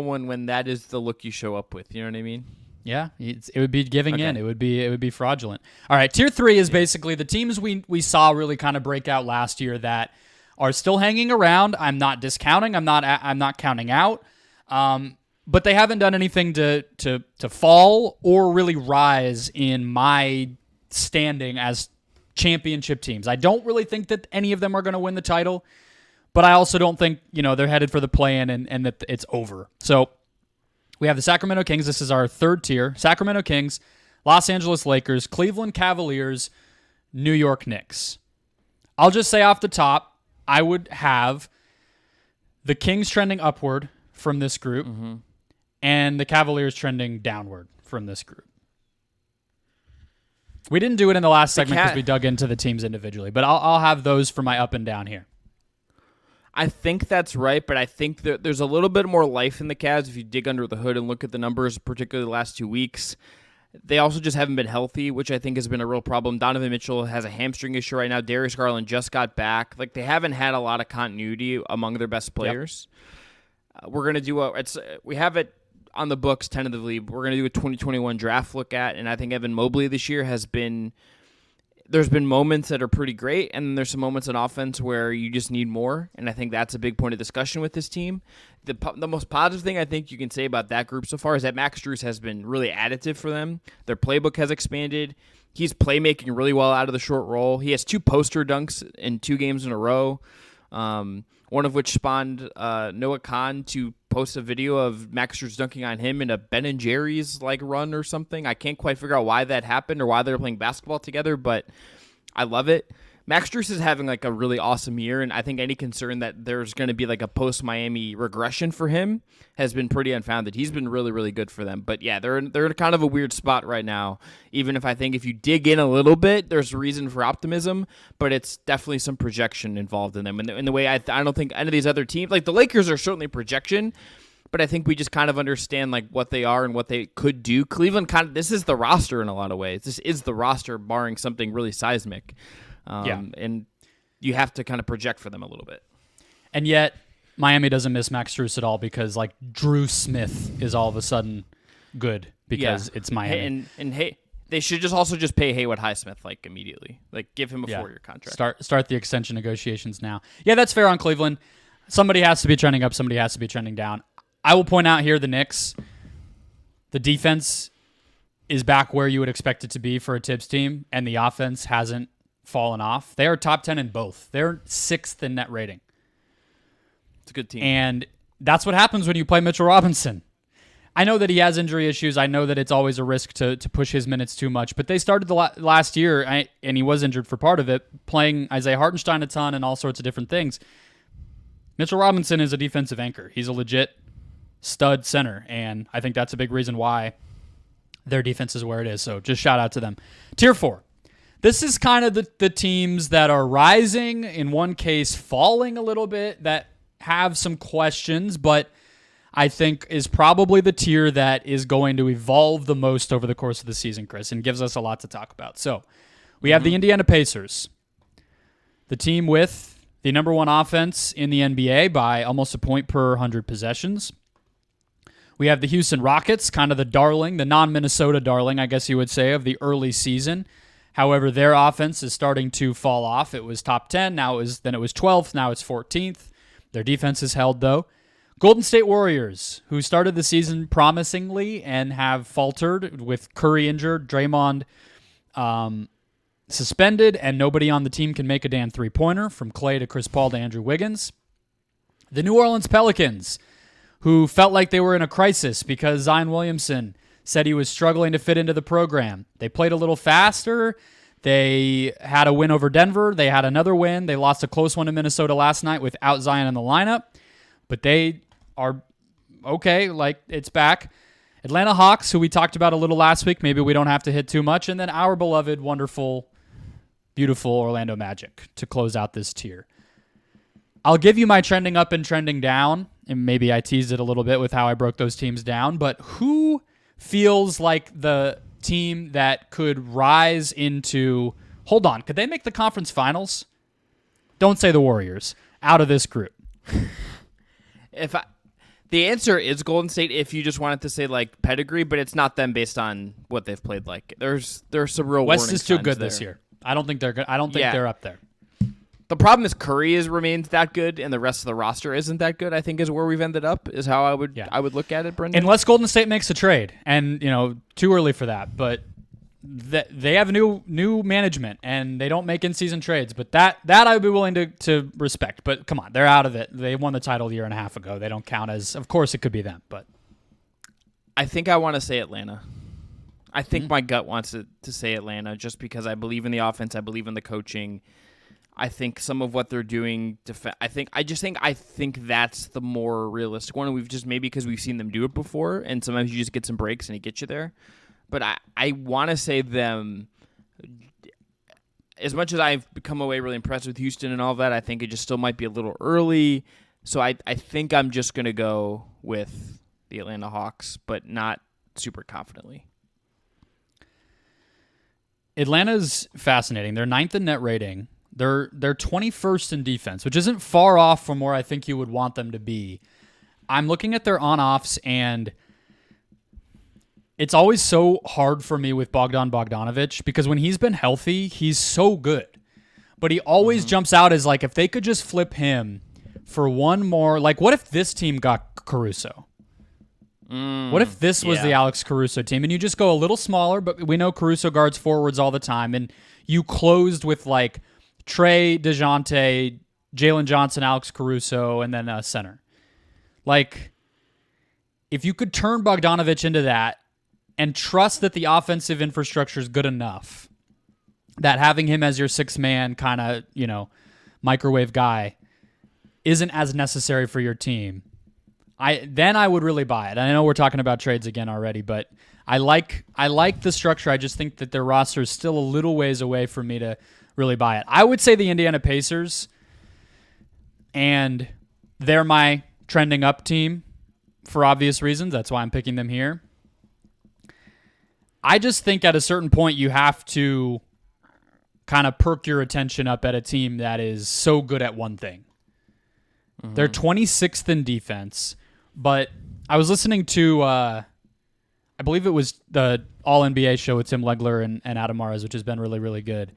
one when that is the look you show up with? You know what I mean? Yeah, it would be giving in. It would be fraudulent. All right, tier 3 is basically the teams we saw really kind of break out last year that are still hanging around. I'm not discounting. I'm not counting out. But they haven't done anything to fall or really rise in my standing as championship teams. I don't really think that any of them are going to win the title, but I also don't think they're headed for the play-in and that it's over. So we have the Sacramento Kings. This is our third tier. Sacramento Kings, Los Angeles Lakers, Cleveland Cavaliers, New York Knicks. I'll just say off the top, I would have the Kings trending upward from this group. Mm-hmm. And the Cavaliers trending downward from this group. We didn't do it in the last segment because we dug into the teams individually, but I'll have those for my up and down here. I think that's right, but I think that there's a little bit more life in the Cavs if you dig under the hood and look at the numbers, particularly the last 2 weeks. They also just haven't been healthy, which I think has been a real problem. Donovan Mitchell has a hamstring issue right now. Darius Garland just got back. Like, they haven't had a lot of continuity among their best players. Yep. We're going to do we have it on the books tentatively. We're going to do a 2021 draft look at, and I think Evan Mobley this year there's been moments that are pretty great, and then there's some moments in offense where you just need more, and I think that's a big point of discussion with this team. The most positive thing I think you can say about that group so far is that Max Strus has been really additive for them. Their playbook has expanded. He's playmaking really well out of the short roll. He has 2 poster dunks in 2 games in a row, one of which spawned Noah Khan to post a video of Max Strus dunking on him in a Ben & Jerry's like run or something. I can't quite figure out why that happened or why they were playing basketball together, but I love it. Max Strus is having like a really awesome year, and I think any concern that there's going to be like a post-Miami regression for him has been pretty unfounded. He's been really, really good for them. But yeah, they're in kind of a weird spot right now, even if I think if you dig in a little bit, there's reason for optimism, but it's definitely some projection involved in them. And in the way I don't think any of these other teams, like the Lakers are certainly projection, but I think we just kind of understand like what they are and what they could do. Cleveland this is the roster in a lot of ways. This is the roster barring something really seismic. And you have to kind of project for them a little bit. And yet, Miami doesn't miss Max Strus at all because, like, Drew Smith is all of a sudden good because it's Miami. And hey, they should just pay Haywood Highsmith, like, immediately. Like, give him a 4-year contract. Start the extension negotiations now. Yeah, that's fair on Cleveland. Somebody has to be trending up. Somebody has to be trending down. I will point out here the Knicks. The defense is back where you would expect it to be for a Tibbs team, and the offense hasn't fallen off. They are top 10 in both. They're 6th in net rating. It's a good team. And that's what happens when you play Mitchell Robinson. I know that he has injury issues. I know that it's always a risk to push his minutes too much, but they started the last year, and he was injured for part of it, playing Isaiah Hartenstein a ton and all sorts of different things. Mitchell Robinson is a defensive anchor. He's a legit stud center, and I think that's a big reason why their defense is where it is. So just shout out to them. Tier 4. This is kind of the teams that are rising, in one case falling a little bit, that have some questions, but I think, is probably the tier that is going to evolve the most over the course of the season, Chris, and gives us a lot to talk about. So we have the Indiana Pacers, the team with the number one offense in the NBA by almost a point per 100 possessions. We have the Houston Rockets, kind of the darling, the non-Minnesota darling, I guess you would say, of the early season. However, their offense is starting to fall off. It was top 10, then it was 12th, now it's 14th. Their defense is held, though. Golden State Warriors, who started the season promisingly and have faltered with Curry injured, Draymond suspended, and nobody on the team can make a damn three-pointer, from Clay to Chris Paul to Andrew Wiggins. The New Orleans Pelicans, who felt like they were in a crisis because Zion Williamson said he was struggling to fit into the program. They played a little faster. They had a win over Denver. They had another win. They lost a close one to Minnesota last night without Zion in the lineup. But they are okay, like it's back. Atlanta Hawks, who we talked about a little last week. Maybe we don't have to hit too much. And then our beloved, wonderful, beautiful Orlando Magic to close out this tier. I'll give you my trending up and trending down. And maybe I teased it a little bit with how I broke those teams down. But who feels like the team that could rise into... Hold on. Could they make the conference finals? Don't say the Warriors. Out of this group. The answer is Golden State if you just wanted to say like pedigree, but it's not them based on what they've played like. There's some real West warning is too signs good there. this year. I don't think they're good. I don't think they're up there. The problem is Curry has remained that good, and the rest of the roster isn't that good. I think is where we've ended up. Is how I would look at it, Brendon. Unless Golden State makes a trade, and too early for that. But they have new management, and they don't make in-season trades. But that I'd be willing to respect. But come on, they're out of it. They won the title a year and a half ago. They don't count as. Of course, it could be them, but I think I want to say Atlanta. I think my gut wants to say Atlanta, just because I believe in the offense. I believe in the coaching. I think some of what they're doing, I think that's the more realistic one. We've just maybe because we've seen them do it before, and sometimes you just get some breaks and it gets you there. But I want to say them. As much as I've come away really impressed with Houston and all of that, I think it just still might be a little early. So I think I'm just going to go with the Atlanta Hawks, but not super confidently. Atlanta's fascinating. They're 9th in net rating. They're 21st in defense, which isn't far off from where I think you would want them to be. I'm looking at their on-offs, and it's always so hard for me with Bogdan Bogdanovic because when he's been healthy, he's so good. But he always jumps out as like if they could just flip him for one more. Like, what if this team got Caruso? What if this was the Alex Caruso team, and you just go a little smaller, but we know Caruso guards forwards all the time, and you closed with like Trey, DeJounte, Jalen Johnson, Alex Caruso, and then center. Like, if you could turn Bogdanovic into that and trust that the offensive infrastructure is good enough that having him as your six-man kind of, microwave guy isn't as necessary for your team, then I would really buy it. I know we're talking about trades again already, but I like the structure. I just think that their roster is still a little ways away for me to really buy it. I would say the Indiana Pacers, and they're my trending up team for obvious reasons. That's why I'm picking them here. I just think at a certain point you have to kind of perk your attention up at a team that is so good at one thing. They're 26th in defense, but I was listening to, I believe it was the All-NBA show with Tim Legler and Adam Mares, which has been really, really good.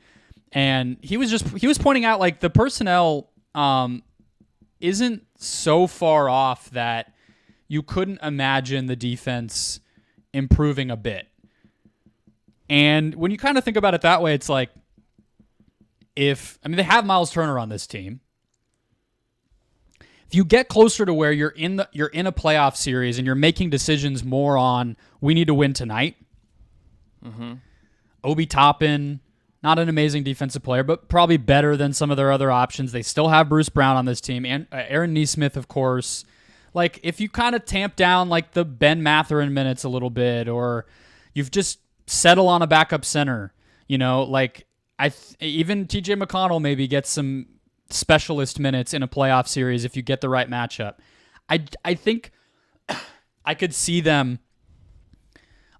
And he was pointing out like the personnel isn't so far off that you couldn't imagine the defense improving a bit. And when you kind of think about it that way, it's like they have Miles Turner on this team. If you get closer to where you're in a playoff series and you're making decisions more on we need to win tonight. Obi Toppin, not an amazing defensive player, but probably better than some of their other options. They still have Bruce Brown on this team, and Aaron Nesmith, of course. Like, if you kind of tamp down like the Ben Mathurin minutes a little bit, or you've just settle on a backup center, like even TJ McConnell maybe gets some specialist minutes in a playoff series if you get the right matchup. I think I could see them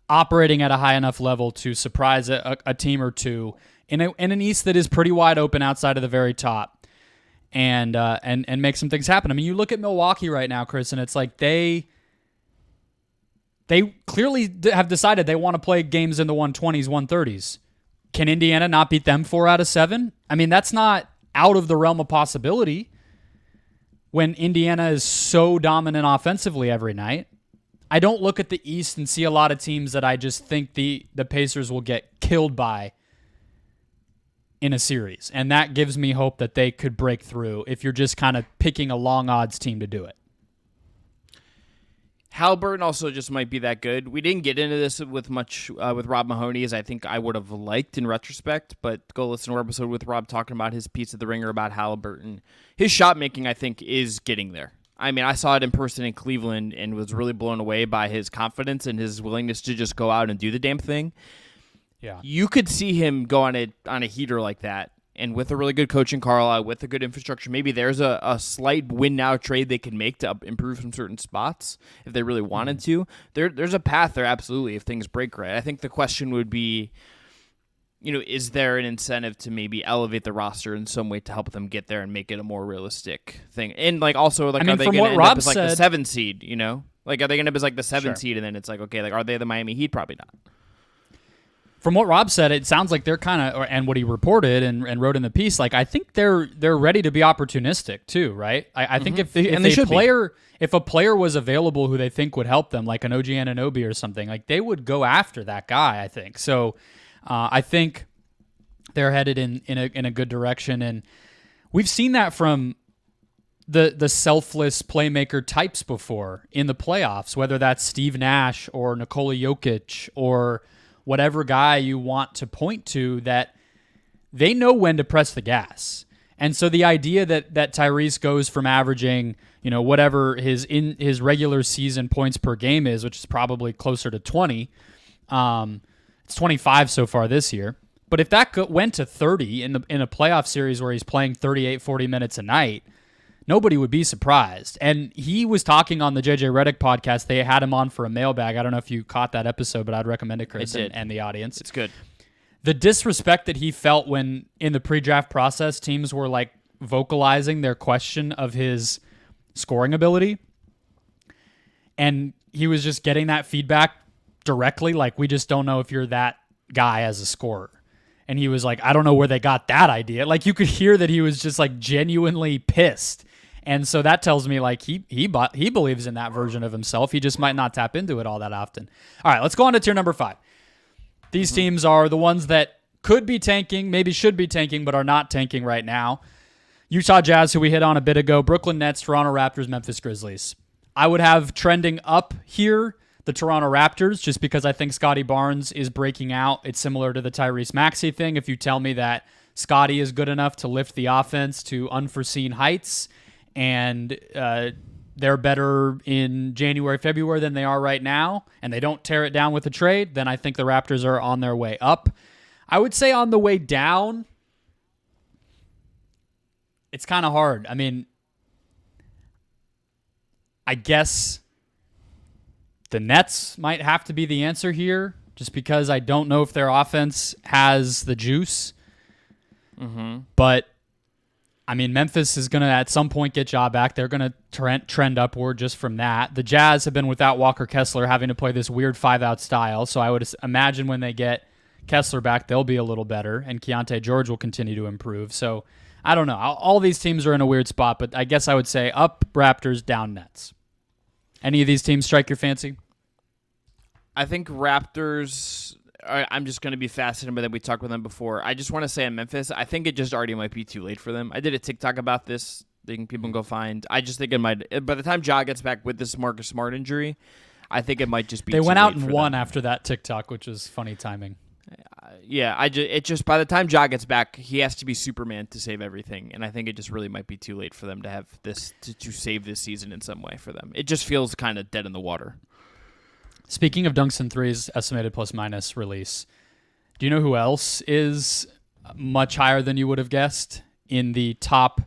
operating at a high enough level to surprise a team or two in an East that is pretty wide open outside of the very top, and make some things happen. I mean, you look at Milwaukee right now, Chris, and it's like they clearly have decided they want to play games in the 120s, 130s. Can Indiana not beat them 4 out of 7? I mean, that's not out of the realm of possibility when Indiana is so dominant offensively every night. I don't look at the East and see a lot of teams that I just think the Pacers will get killed by in a series. And that gives me hope that they could break through if you're just kind of picking a long odds team to do it. Halliburton also just might be that good. We didn't get into this with much with Rob Mahoney, as I think I would have liked in retrospect, but go listen to our episode with Rob talking about his piece of the Ringer about Halliburton. His shot making, I think, is getting there. I mean, I saw it in person in Cleveland and was really blown away by his confidence and his willingness to just go out and do the damn thing. Yeah, you could see him go on a heater like that, and with a really good coach in Carlisle, with a good infrastructure, maybe there's a slight win-now trade they can make to improve some certain spots if they really wanted to. There's a path there, absolutely, if things break right. I think the question would be, is there an incentive to maybe elevate the roster in some way to help them get there and make it a more realistic thing? And also, are they going to end up as like the 7 seed? Like, are they going to end up as like the 7 seed, and then it's like, okay, like, are they the Miami Heat? Probably not. From what Rob said, it sounds like they're kind of, and what he reported and wrote in the piece, like I think they're ready to be opportunistic too, right? I think if a player was available who they think would help them, like an OG Anunoby or something, like they would go after that guy. I think so. I think they're headed in a good direction, and we've seen that from the selfless playmaker types before in the playoffs, whether that's Steve Nash or Nikola Jokic or whatever guy you want to point to, that they know when to press the gas. And so the idea that Tyrese goes from averaging, whatever his regular season points per game is, which is probably closer to 20, it's 25 so far this year. But if that went to 30 in a playoff series where he's playing 38, 40 minutes a night, nobody would be surprised. And he was talking on the JJ Redick podcast. They had him on for a mailbag. I don't know if you caught that episode, but I'd recommend it, Chris, and the audience. It's good. The disrespect that he felt when in the pre-draft process, teams were like vocalizing their question of his scoring ability. And he was just getting that feedback directly. Like, we just don't know if you're that guy as a scorer. And he was like, I don't know where they got that idea. Like, you could hear that he was just like genuinely pissed. And so that tells me like he believes in that version of himself. He just might not tap into it all that often. All right, let's go on to tier number 5. These teams are the ones that could be tanking, maybe should be tanking, but are not tanking right now. Utah Jazz, who we hit on a bit ago, Brooklyn Nets, Toronto Raptors, Memphis Grizzlies. I would have trending up here the Toronto Raptors, just because I think Scotty Barnes is breaking out. It's similar to the Tyrese Maxey thing. If you tell me that Scotty is good enough to lift the offense to unforeseen heights, and they're better in January, February than they are right now, and they don't tear it down with a trade, then I think the Raptors are on their way up. I would say on the way down, it's kind of hard. I mean, I guess the Nets might have to be the answer here, just because I don't know if their offense has the juice. But I mean, Memphis is going to at some point get Ja back. They're going to trend upward just from that. The Jazz have been without Walker Kessler, having to play this weird 5-out style. So I would imagine when they get Kessler back, they'll be a little better, and Keontae George will continue to improve. So I don't know. All these teams are in a weird spot, but I guess I would say up Raptors, down Nets. Any of these teams strike your fancy? I think Raptors, I'm just going to be fascinated by them. We talked with them before. I just want to say on Memphis, I think it just already might be too late for them. I did a TikTok about this. I think people can go find. I just think it might, by the time Ja gets back with this Marcus Smart injury, I think it might just be They too went out late and for won them. after that TikTok, which was funny timing. Yeah, it just by the time Ja gets back, he has to be Superman to save everything, and I think it just really might be too late for them to have this to save this season in some way for them. It just feels kind of dead in the water. Speaking of dunks and threes, estimated plus minus release, do you know who else is much higher than you would have guessed in the top?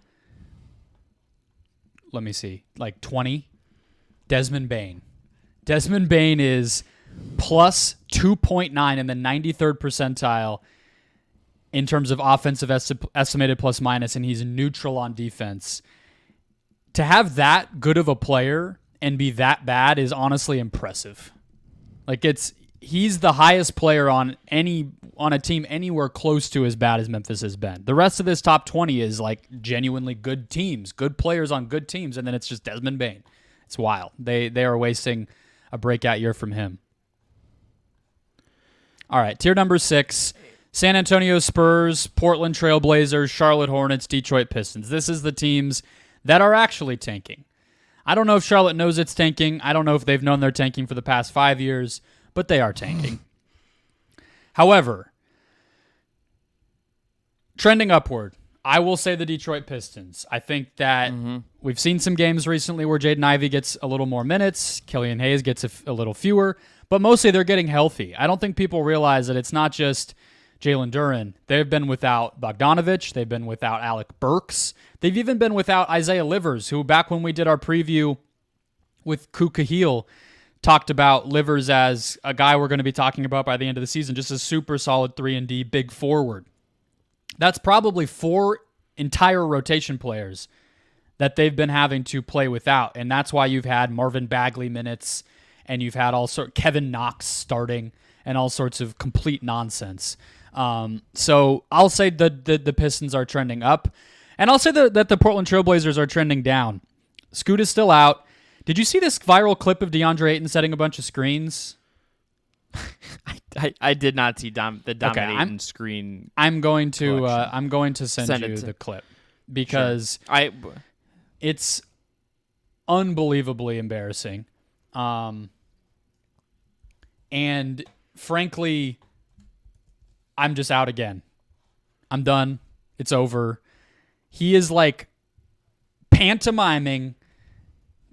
Let me see, like 20. Desmond Bane. Desmond Bane is plus 2.9 in the 93rd percentile in terms of offensive estimated plus minus, and he's neutral on defense. To have that good of a player and be that bad is honestly impressive. Like he's the highest player on a team anywhere close to as bad as Memphis has been. The rest of this top 20 is like genuinely good teams, good players on good teams, and then it's just Desmond Bane. It's wild. They are wasting a breakout year from him. All right, tier number 6, San Antonio Spurs, Portland Trail Blazers, Charlotte Hornets, Detroit Pistons. This is the teams that are actually tanking. I don't know if Charlotte knows it's tanking. I don't know if they've known they're tanking for the past 5 years, but they are tanking. However, trending upward, I will say the Detroit Pistons. I think that we've seen some games recently where Jaden Ivey gets a little more minutes, Killian Hayes gets a little fewer, but mostly they're getting healthy. I don't think people realize that it's not just Jalen Duren. They've been without Bogdanovich. They've been without Alec Burks. They've even been without Isaiah Livers, who back when we did our preview with Ku Kahil, talked about Livers as a guy we're going to be talking about by the end of the season, just a super solid 3-and-D big forward. That's probably 4 entire rotation players that they've been having to play without, and that's why you've had Marvin Bagley minutes, and you've had Kevin Knox starting, and all sorts of complete nonsense. So I'll say the Pistons are trending up, and I'll say that the Portland Trail Blazers are trending down. Scoot is still out. Did you see this viral clip of DeAndre Ayton setting a bunch of screens? I did not see the dominating screen. I'm going to send you the clip because it's unbelievably embarrassing, and frankly, I'm just out again. I'm done. It's over. He is like pantomiming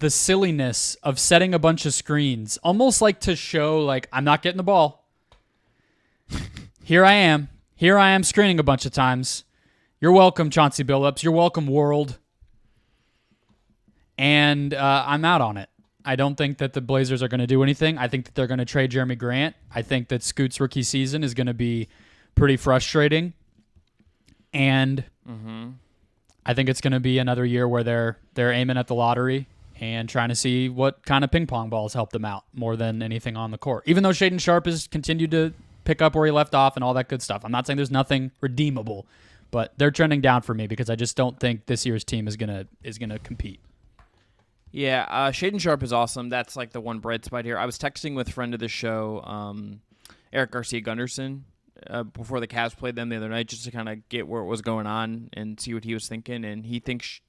the silliness of setting a bunch of screens, almost like to show, like, I'm not getting the ball. Here I am screening a bunch of times. You're welcome, Chauncey Billups. You're welcome, world. And I'm out on it. I don't think that the Blazers are going to do anything. I think that they're going to trade Jeremy Grant. I think that Scoot's rookie season is going to be pretty frustrating. And I think it's going to be another year where they're aiming at the lottery and trying to see what kind of ping pong balls help them out more than anything on the court. Even though Shaedon Sharpe has continued to pick up where he left off and all that good stuff. I'm not saying there's nothing redeemable, but they're trending down for me because I just don't think this year's team is gonna compete. Yeah, Shaedon Sharpe is awesome. That's like the one bright spot here. I was texting with a friend of the show, Eric Garcia Gunderson, before the Cavs played them the other night, just to kind of get where it was going on and see what he was thinking. And he thinks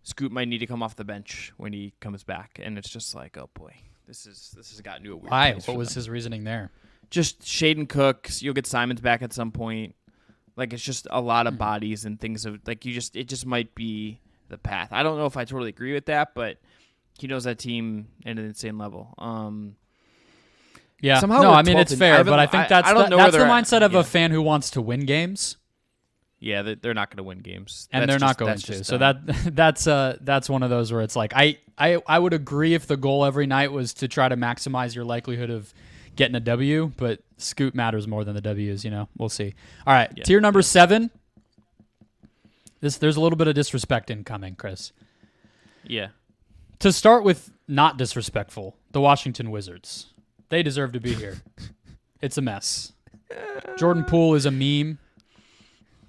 Scoot might need to come off the bench when he comes back. And it's just like, oh boy, this has gotten to a weird place. What was his reasoning there? Just Shaedon Cooks. You'll get Simons back at some point. Like, it's just a lot of bodies and things of like it just might be the path. I don't know if I totally agree with that, but he knows that team at an insane level. Yeah, no, I mean, it's fair, but I think that's the mindset of a fan who wants to win games. Yeah, they're not going to win games, and they're not going to. So that's one of those where it's like I would agree if the goal every night was to try to maximize your likelihood of getting a W, but Scoot matters more than the W's. We'll see. All right, tier number 7. There's a little bit of disrespect incoming, Chris. Yeah. To start with, not disrespectful, the Washington Wizards. They deserve to be here. It's a mess. Jordan Poole is a meme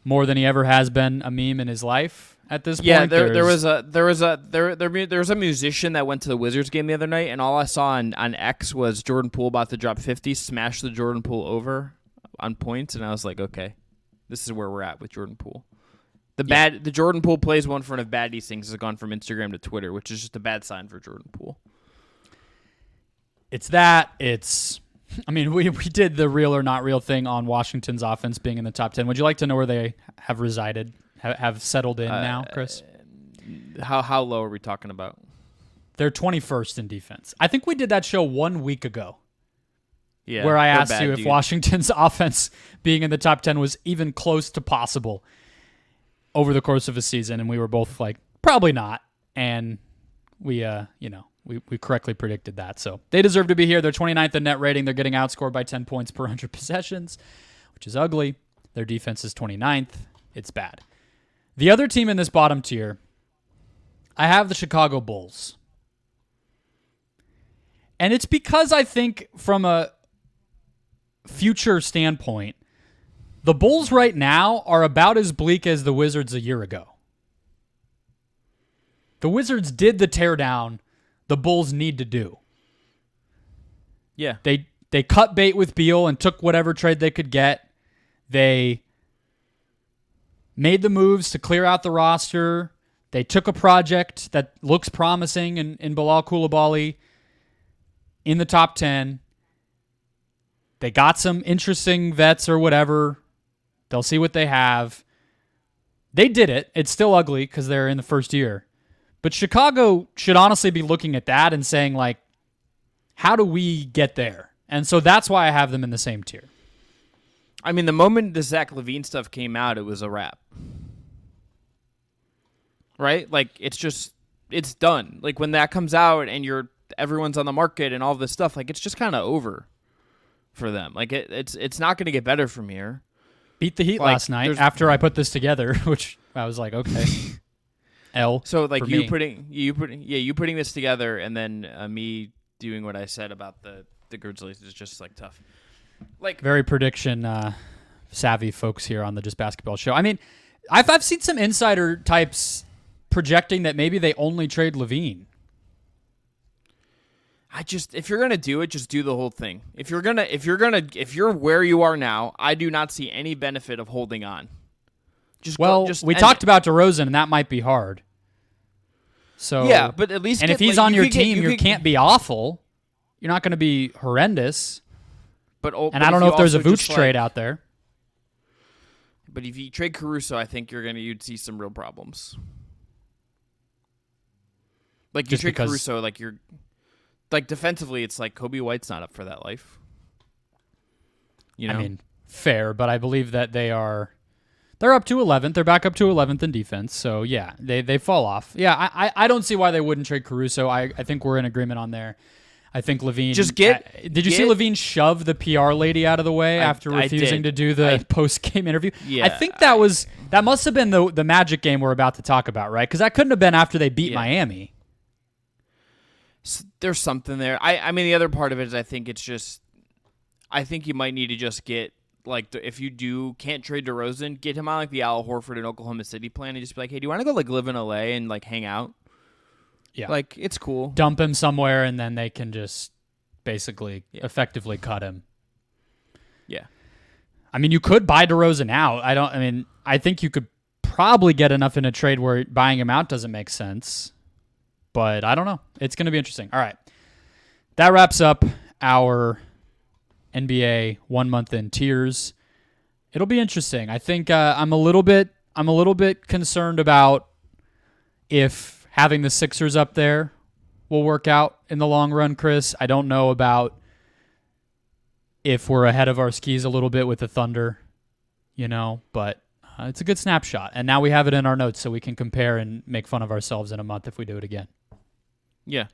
more than he ever has been a meme in his life at this point. Yeah, there was a musician that went to the Wizards game the other night, and all I saw on X was Jordan Poole about to drop 50, smash the Jordan Poole over on points, and I was like, okay, this is where we're at with Jordan Poole. The Jordan Poole plays one front of baddies things has gone from Instagram to Twitter, which is just a bad sign for Jordan Poole. It's that. We did the real or not real thing on Washington's offense being in the top 10. Would you like to know where they have resided, have settled in now, Chris? How low are we talking about? They're 21st in defense. I think we did that show 1 week ago. Yeah, where I asked you if Washington's offense being in the top 10 was even close to possible over the course of a season, and we were both like, probably not. And we We correctly predicted that. So they deserve to be here. They're 29th in net rating. They're getting outscored by 10 points per 100 possessions, which is ugly. Their defense is 29th. It's bad. The other team in this bottom tier, I have the Chicago Bulls. And it's because I think from a future standpoint, the Bulls right now are about as bleak as the Wizards a year ago. The Wizards did the teardown the Bulls need to do. Yeah. They cut bait with Beal and took whatever trade they could get. They made the moves to clear out the roster. They took a project that looks promising in Bilal Coulibaly in the top 10. They got some interesting vets or whatever. They'll see what they have. They did it. It's still ugly because they're in the first year. But Chicago should honestly be looking at that and saying, like, how do we get there? And so that's why I have them in the same tier. I mean, the moment the Zach LaVine stuff came out, it was a wrap. Right? Like, it's done. Like, when that comes out and everyone's on the market and all this stuff, like, it's just kind of over for them. Like, it's not going to get better from here. Beat the Heat last night after I put this together, which I was like, okay. L. So like you putting this together and then me doing what I said about the Grizzlies is just like tough. Like very prediction savvy folks here on the Just Basketball Show. I mean, I've seen some insider types projecting that maybe they only trade LaVine. If you're gonna do it, just do the whole thing. If you're where you are now, I do not see any benefit of holding on. We talked about DeRozan, and that might be hard. So yeah, but at least if he's on your team, you can't be awful. You're not going to be horrendous. But I don't know if there's a Vooch trade out there. But if you trade Caruso, I think you'd see some real problems. Like you trade Caruso, like you're like defensively, it's like Kobe White's not up for that life. You know? I mean, fair, but I believe that they're up to 11th. They're back up to 11th in defense. So, yeah, they fall off. Yeah, I don't see why they wouldn't trade Caruso. I think we're in agreement on there. I think LaVine... Did you see LaVine shove the PR lady out of the way after refusing to do the post-game interview? Yeah. I think that must have been the Magic game we're about to talk about, right? Because that couldn't have been after they beat Miami. There's something there. I mean, the other part of it is I think you might need to just get... Like, if you can't trade DeRozan, get him on, like, the Al Horford in Oklahoma City plan and just be like, hey, do you want to go, like, live in L.A. and, like, hang out? Yeah. Like, it's cool. Dump him somewhere, and then they can just basically effectively cut him. Yeah. I mean, you could buy DeRozan out. I think you could probably get enough in a trade where buying him out doesn't make sense. But I don't know. It's going to be interesting. All right. That wraps up our NBA 1 month in tiers. It'll be interesting. I think I'm a little bit concerned about if having the Sixers up there will work out in the long run, Chris. I don't know about if we're ahead of our skis a little bit with the Thunder, but it's a good snapshot. And now we have it in our notes so we can compare and make fun of ourselves in a month if we do it again. Yeah.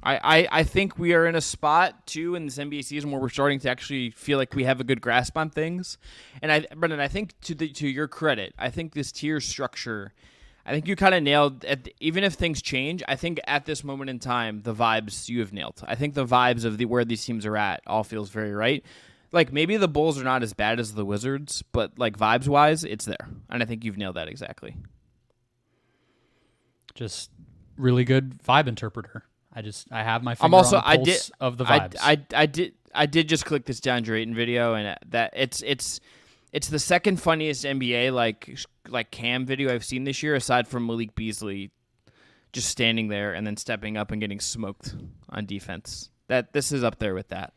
I think we are in a spot, too, in this NBA season where we're starting to actually feel like we have a good grasp on things. And, Brendon, I think to your credit, I think this tier structure, I think you kind of nailed, even if things change, I think at this moment in time, the vibes you have nailed. I think the vibes of where these teams are at all feels very right. Like, maybe the Bulls are not as bad as the Wizards, but, like, vibes-wise, it's there. And I think you've nailed that exactly. Just really good vibe interpreter. I have my finger on the pulse of the vibes. I did just click this DeAndre Ayton video, and that it's the second funniest NBA like cam video I've seen this year, aside from Malik Beasley just standing there and then stepping up and getting smoked on defense. This is up there with that.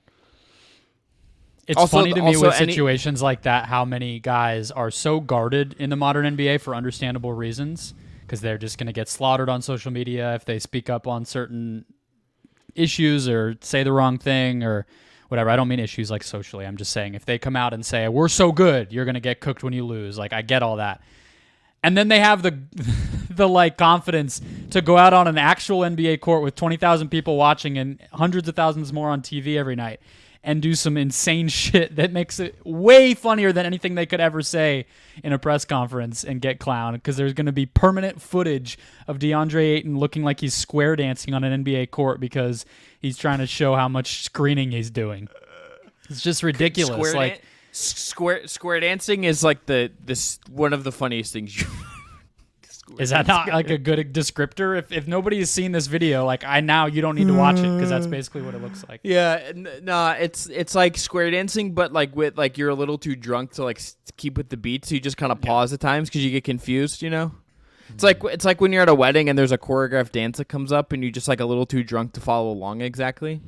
It's also funny to me with situations like that how many guys are so guarded in the modern NBA for understandable reasons. Because they're just going to get slaughtered on social media if they speak up on certain issues or say the wrong thing or whatever. I don't mean issues like socially. I'm just saying if they come out and say, we're so good, you're going to get cooked when you lose. Like, I get all that. And then they have the the like confidence to go out on an actual NBA court with 20,000 people watching and hundreds of thousands more on TV every night and do some insane shit that makes it way funnier than anything they could ever say in a press conference and get clowned, because there's going to be permanent footage of DeAndre Ayton looking like he's square dancing on an NBA court because he's trying to show how much screening he's doing. It's just ridiculous. Square dancing is like this one of the funniest things you Is that not like a good descriptor? If nobody has seen this video, like you don't need to watch it, because that's basically what it looks like. Yeah, it's like square dancing, but like with like you're a little too drunk to like keep with the beat, so you just kind of pause at times because you get confused. You know, it's like when you're at a wedding and there's a choreographed dance that comes up and you just like a little too drunk to follow along exaci.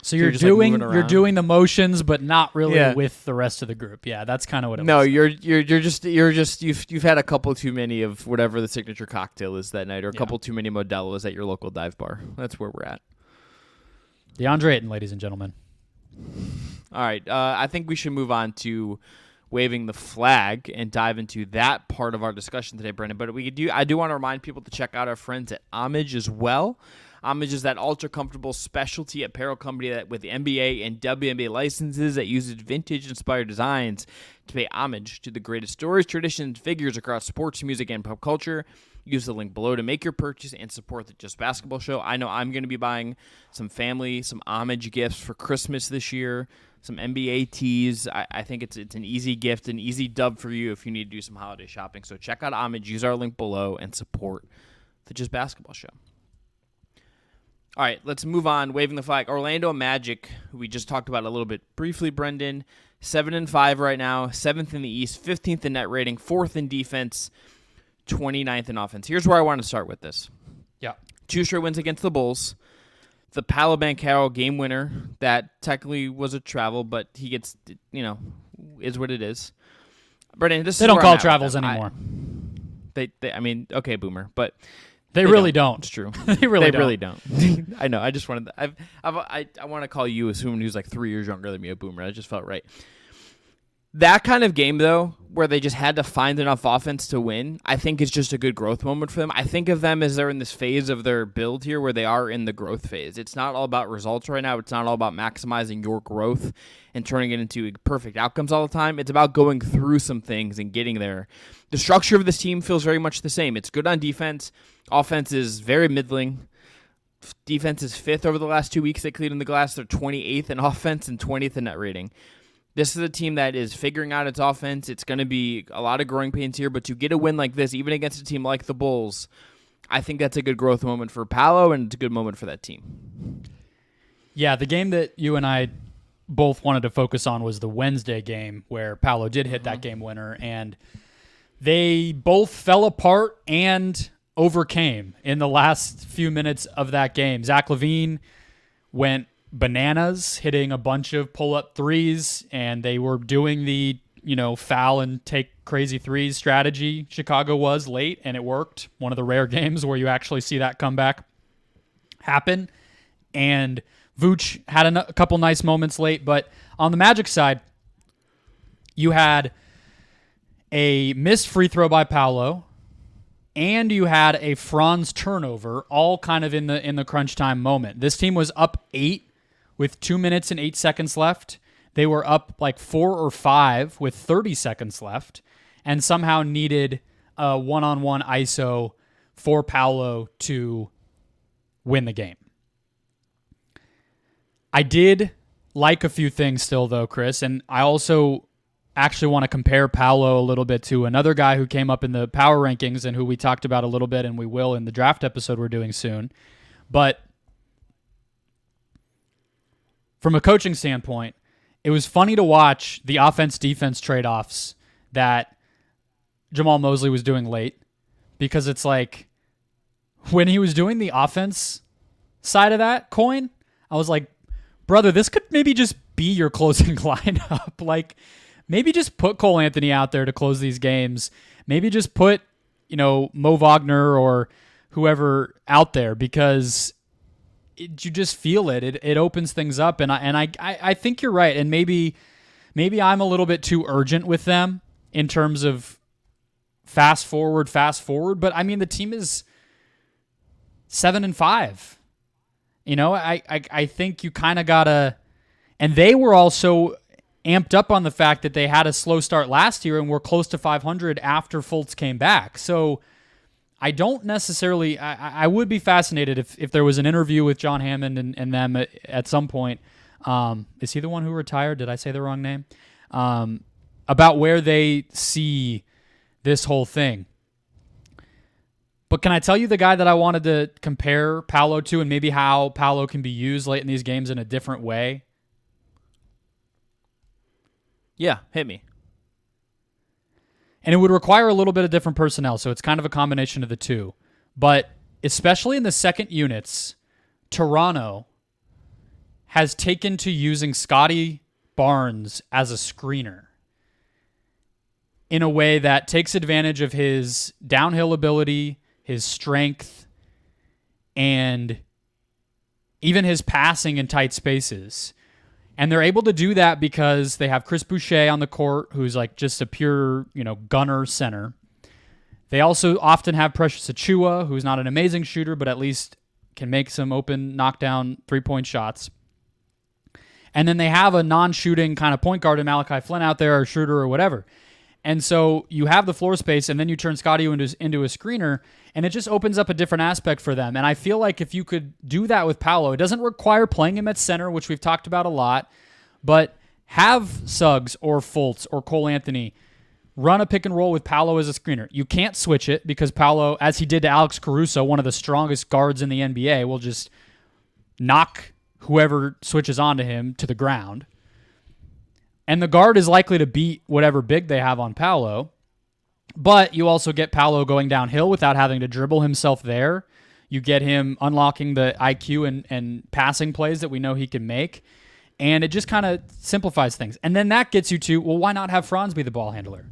So you're doing the motions, but not really with the rest of the group. Yeah, that's kind of what it was. No, you've had a couple too many of whatever the signature cocktail is that night, or a couple too many Modelo's at your local dive bar. That's where we're at. DeAndre Ayton, ladies and gentlemen. All right, I think we should move on to waving the flag and dive into that part of our discussion today, Brendon. But I do want to remind people to check out our friends at Homage as well. Homage is that ultra-comfortable specialty apparel company that with NBA and WNBA licenses that uses vintage-inspired designs to pay homage to the greatest stories, traditions, figures across sports, music, and pop culture. Use the link below to make your purchase and support the Just Basketball Show. I know I'm going to be buying some homage gifts for Christmas this year, some NBA tees. I think it's an easy gift, an easy dub for you if you need to do some holiday shopping. So check out Homage, use our link below, and support the Just Basketball Show. All right, let's move on. Waving the flag. Orlando Magic, who we just talked about a little bit briefly, Brendon. 7-5 right now, 7th in the East, 15th in net rating, 4th in defense, 29th in offense. Here's where I want to start with this. Yeah. 2 straight wins against the Bulls. The Paolo Banchero game winner, that technically was a travel, but he gets, is what it is. Brendon, they don't call travels anymore. Okay, boomer, but... They really don't. It's true. They really don't. I know. I just wanted. I want to call you as someone who's like 3 years younger than me a boomer. That just felt right. That kind of game, though, where they just had to find enough offense to win, I think is just a good growth moment for them. I think of them as they're in this phase of their build here where they are in the growth phase. It's not all about results right now. It's not all about maximizing your growth and turning it into perfect outcomes all the time. It's about going through some things and getting there. The structure of this team feels very much the same. It's good on defense. Offense is very middling. Defense is 5th over the last 2 weeks. They cleared in the glass. They're 28th in offense and 20th in net rating. This is a team that is figuring out its offense. It's going to be a lot of growing pains here, but to get a win like this, even against a team like the Bulls, I think that's a good growth moment for Paolo, and it's a good moment for that team. Yeah, the game that you and I both wanted to focus on was the Wednesday game where Paolo did hit that game winner, and they both fell apart and overcame in the last few minutes of that game. Zach LaVine went bananas, hitting a bunch of pull-up threes, and they were doing the, foul and take crazy threes strategy Chicago was late, and it worked. One of the rare games where you actually see that comeback happen. And Vooch had a couple nice moments late, but on the Magic side, you had a missed free throw by Paolo, and you had a Franz turnover, all kind of in the crunch time moment. This team was up 8 with 2 minutes and 8 seconds left. They were up like 4 or 5 with 30 seconds left, and somehow needed a one-on-one ISO for Paolo to win the game. I did like a few things still, though, Chris, and I also actually want to compare Paolo a little bit to another guy who came up in the power rankings and who we talked about a little bit, and we will in the draft episode we're doing soon. But from a coaching standpoint, it was funny to watch the offense-defense trade-offs that Jamal Mosley was doing late, because it's like when he was doing the offense side of that coin, I was like, brother, this could maybe just be your closing lineup. Like, maybe just put Cole Anthony out there to close these games. Maybe just put, Mo Wagner or whoever out there, because you just feel it. It opens things up, and I think you're right. And maybe I'm a little bit too urgent with them in terms of fast forward. But I mean, the team is 7-5. I think you kind of gotta, and they were also amped up on the fact that they had a slow start last year and were close to 500 after Fultz came back. So I don't necessarily, I would be fascinated if there was an interview with John Hammond and them at some point. Is he the one who retired? Did I say the wrong name? About where they see this whole thing. But can I tell you the guy that I wanted to compare Paolo to and maybe how Paolo can be used late in these games in a different way? Yeah, hit me. And it would require a little bit of different personnel, so it's kind of a combination of the two. But especially in the second units, Toronto has taken to using Scotty Barnes as a screener in a way that takes advantage of his downhill ability, his strength, and even his passing in tight spaces. And they're able to do that because they have Chris Boucher on the court, who's like just a pure, gunner center. They also often have Precious Achiuwa, who's not an amazing shooter, but at least can make some open knockdown three-point shots. And then they have a non-shooting kind of point guard in Malachi Flynn out there, or shooter or whatever. And so you have the floor space, and then you turn Scotty into a screener, and it just opens up a different aspect for them. And I feel like if you could do that with Paolo, it doesn't require playing him at center, which we've talked about a lot, but have Suggs or Fultz or Cole Anthony run a pick and roll with Paolo as a screener. You can't switch it because Paolo, as he did to Alex Caruso, one of the strongest guards in the NBA, will just knock whoever switches onto him to the ground. And the guard is likely to beat whatever big they have on Paolo. But you also get Paolo going downhill without having to dribble himself there. You get him unlocking the IQ and passing plays that we know he can make. And it just kind of simplifies things. And then that gets you to, well, why not have Franz be the ball handler?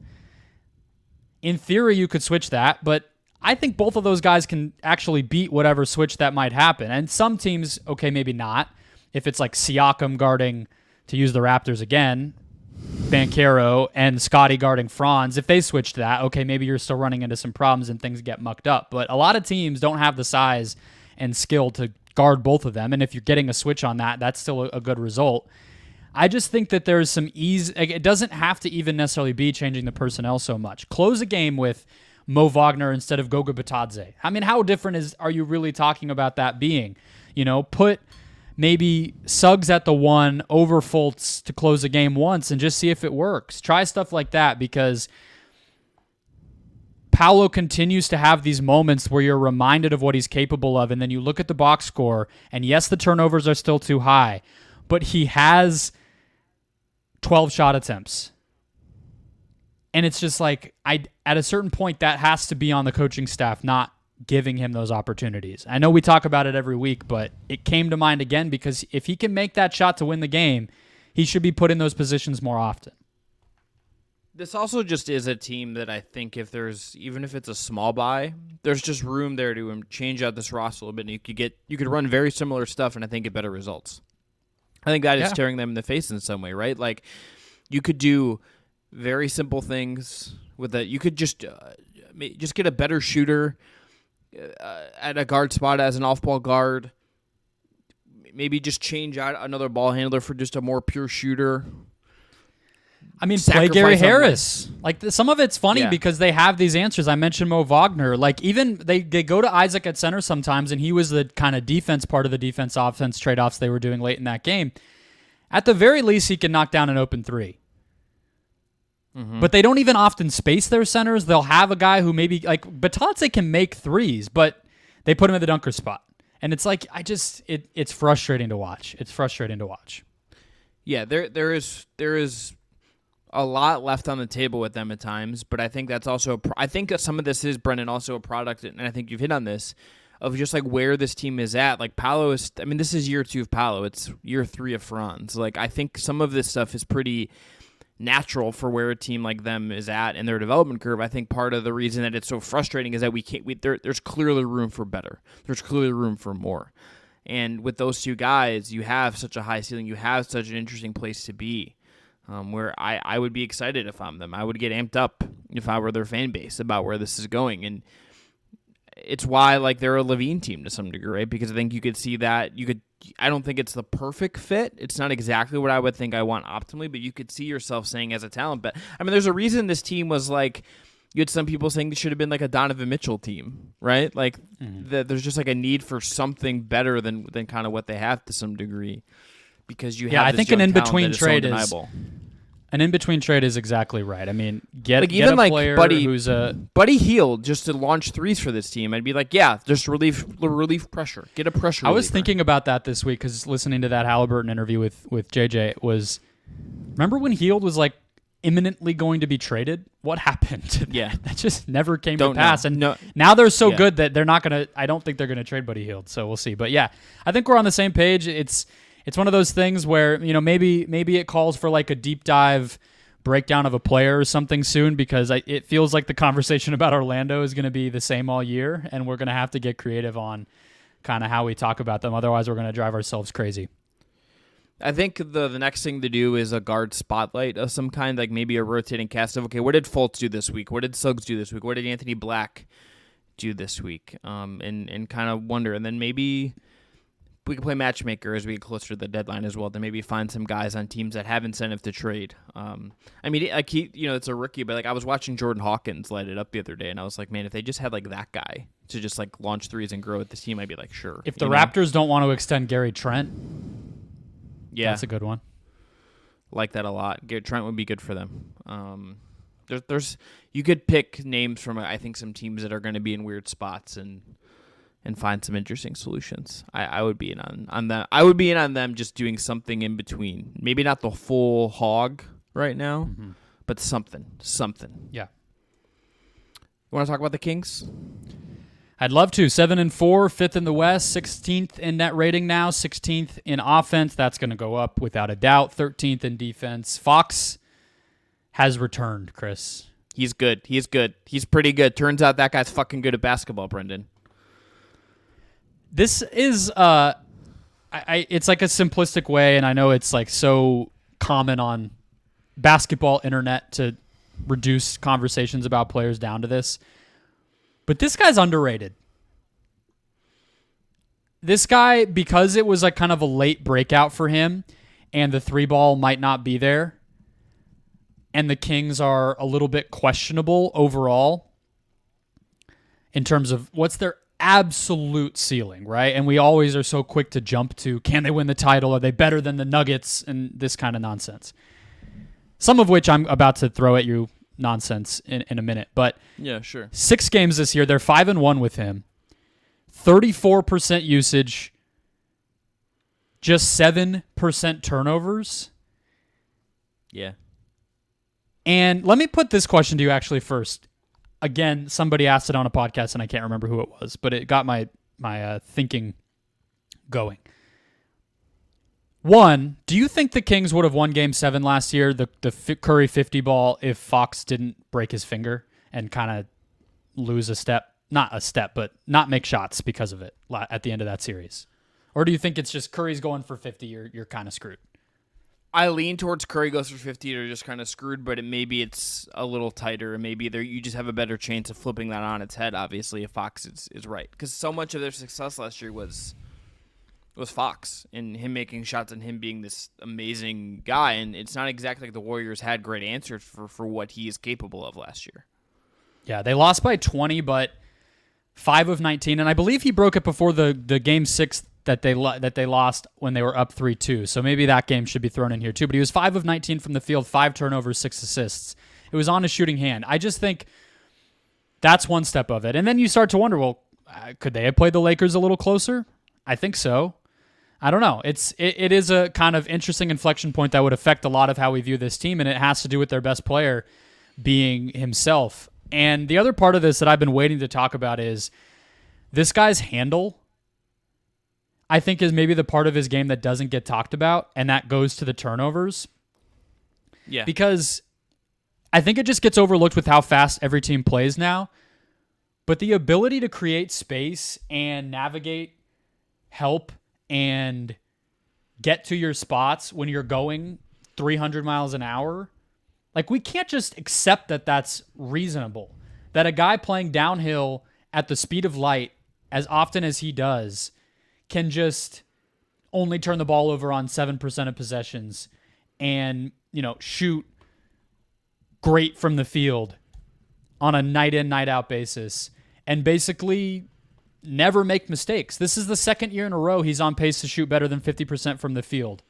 In theory, you could switch that, but I think both of those guys can actually beat whatever switch that might happen. And some teams, okay, maybe not. If it's like Siakam guarding, to use the Raptors again, Banchero and Scotty guarding Franz, if they switched that, okay, maybe you're still running into some problems and things get mucked up. But a lot of teams don't have the size and skill to guard both of them. And if you're getting a switch on that, that's still a good result. I just think that there's some ease. It doesn't have to even necessarily be changing the personnel so much. Close a game with Mo Wagner instead of Goga Bitadze. I mean, how different are you really talking about that being? Put maybe Suggs at the 1 over Fultz to close a game once and just see if it works. Try stuff like that because Paolo continues to have these moments where you're reminded of what he's capable of, and then you look at the box score, and yes, the turnovers are still too high, but he has 12 shot attempts. And it's just like, at a certain point, that has to be on the coaching staff, not giving him those opportunities. I know we talk about it every week, but it came to mind again because if he can make that shot to win the game, he should be put in those positions more often. This also just is a team that I think even if it's a small buy, there's just room there to change out this roster a little bit, and you could run very similar stuff and I think get better results. I think that is staring them in the face in some way, right? Like you could do very simple things with that. You could just get a better shooter at a guard spot as an off-ball guard. Maybe just change out another ball handler for just a more pure shooter. I mean, play Gary Harris. Some of it's funny because they have these answers. I mentioned Mo Wagner. Like even they go to Isaac at center sometimes, and he was the kind of defense part of the defense-offense trade-offs they were doing late in that game. At the very least, he can knock down an open three. Mm-hmm. But they don't even often space their centers. They'll have a guy who maybe, like, Bitadze can make threes, but they put him in the dunker spot. And it's like, it's frustrating to watch. It's frustrating to watch. Yeah, there is a lot left on the table with them at times, but I think that's also, I think that some of this is, Brendon, also a product, and I think you've hit on this, of just like where this team is at. Like Paolo is, I mean, this is year 2 of Paolo. It's year 3 of Franz. Like I think some of this stuff is pretty natural for where a team like them is at in their development curve. I think part of the reason that it's so frustrating is that there's clearly room for better. There's clearly room for more. And with those two guys, you have such a high ceiling. You have such an interesting place to be, where I would be excited if I'm them. I would get amped up if I were their fan base, about where this is going. And it's why like they're a Levine team to some degree, right? Because I think you could see that I don't think it's the perfect fit. It's not exactly what I would think I want optimally, but you could see yourself saying as a talent. But I mean, there's a reason this team was like, you had some people saying it should have been like a Donovan Mitchell team, right? Like that there's just like a need for something better than kind of what they have to some degree, because you have I think an in-between trade is undeniable. An in-between trade is exactly right. I mean, get Like even a like player Buddy who's a Buddy Hield just to launch threes for this team. I'd be like, yeah, just relief pressure. Get a pressure. I was reliever. thinking about that this week because listening to that Halliburton interview with JJ was, remember when Hield was like imminently going to be traded? What happened? Yeah. That just never came Don't to pass. know. And No. now they're so Yeah. good that they're not going to, I don't think they're going to trade Buddy Hield. So we'll see. But yeah, I think we're on the same page. It's one of those things where, you know, maybe it calls for like a deep dive breakdown of a player or something soon, because it feels like the conversation about Orlando is going to be the same all year, and we're going to have to get creative on kind of how we talk about them. Otherwise, we're going to drive ourselves crazy. I think the next thing to do is a guard spotlight of some kind, like maybe a rotating cast of, okay, what did Fultz do this week? What did Suggs do this week? What did Anthony Black do this week? And kind of wonder. And then maybe we can play matchmaker as we get closer to the deadline as well, to maybe find some guys on teams that have incentive to trade. I mean, like it's a rookie, but like I was watching Jordan Hawkins light it up the other day, and I was like, man, if they just had like that guy to just like launch threes and grow with this team, I'd be like, sure. If the Raptors don't want to extend Gary Trent, yeah, that's a good one. Like that a lot. Gary Trent would be good for them. There's you could pick names from I think some teams that are going to be in weird spots and find some interesting solutions. I would be in on that. I would be in on them just doing something in between. Maybe not the full hog right now, but something. Yeah. You want to talk about the Kings? I'd love to. 7-4, 5th in the West, 16th in net rating now, 16th in offense. That's going to go up without a doubt. 13th in defense. Fox has returned, Chris. He's good. He's pretty good. Turns out that guy's fucking good at basketball, Brendon. This is it's like a simplistic way, and I know it's like so common on basketball internet to reduce conversations about players down to this. But this guy's underrated. This guy, because it was like kind of a late breakout for him, and the three ball might not be there, and the Kings are a little bit questionable overall in terms of what's their absolute ceiling, right? And we always are so quick to jump to, can they win the title? Are they better than the Nuggets? And this kind of nonsense. Some of which I'm about to throw at you nonsense in a minute. But yeah, sure. 6 games this year, they're 5-1 with him. 34% usage, just 7% turnovers. Yeah. And let me put this question to you actually first. Again, somebody asked it on a podcast, and I can't remember who it was, but it got my thinking going. One, do you think the Kings would have won Game 7 last year, the Curry 50 ball, if Fox didn't break his finger and kind of lose a step? Not a step, but not make shots because of it at the end of that series? Or do you think it's just Curry's going for 50, you're kind of screwed? I lean towards Curry goes for 50 or just kind of screwed, but maybe it's a little tighter, and maybe you just have a better chance of flipping that on its head, obviously, if Fox is right. Because so much of their success last year was Fox and him making shots and him being this amazing guy, and it's not exactly like the Warriors had great answers for what he is capable of last year. Yeah, they lost by 20, but 5 of 19, and I believe he broke it before the Game 6 that they lost when they were up 3-2. So maybe that game should be thrown in here too. But he was 5 of 19 from the field, 5 turnovers, 6 assists. It was on his shooting hand. I just think that's one step of it. And then you start to wonder, well, could they have played the Lakers a little closer? I think so. I don't know. It is a kind of interesting inflection point that would affect a lot of how we view this team, and it has to do with their best player being himself. And the other part of this that I've been waiting to talk about is this guy's handle, I think, is maybe the part of his game that doesn't get talked about, and that goes to the turnovers. Yeah. Because I think it just gets overlooked with how fast every team plays now. But the ability to create space and navigate, help, and get to your spots when you're going 300 miles an hour Like, we can't just accept that that's reasonable. That a guy playing downhill at the speed of light as often as he does can just only turn the ball over on 7% of possessions and, shoot great from the field on a night in, night out basis and basically never make mistakes. This is the second year in a row he's on pace to shoot better than 50% from the field.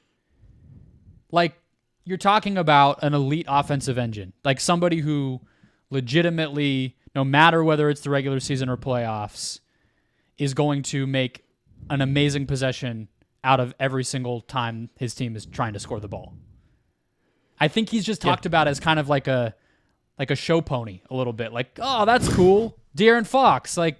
Like, you're talking about an elite offensive engine, like somebody who legitimately, no matter whether it's the regular season or playoffs, is going to make an amazing possession out of every single time his team is trying to score the ball. I think he's just talked about as kind of like a show pony a little bit. Like, oh, that's cool. De'Aaron Fox, like,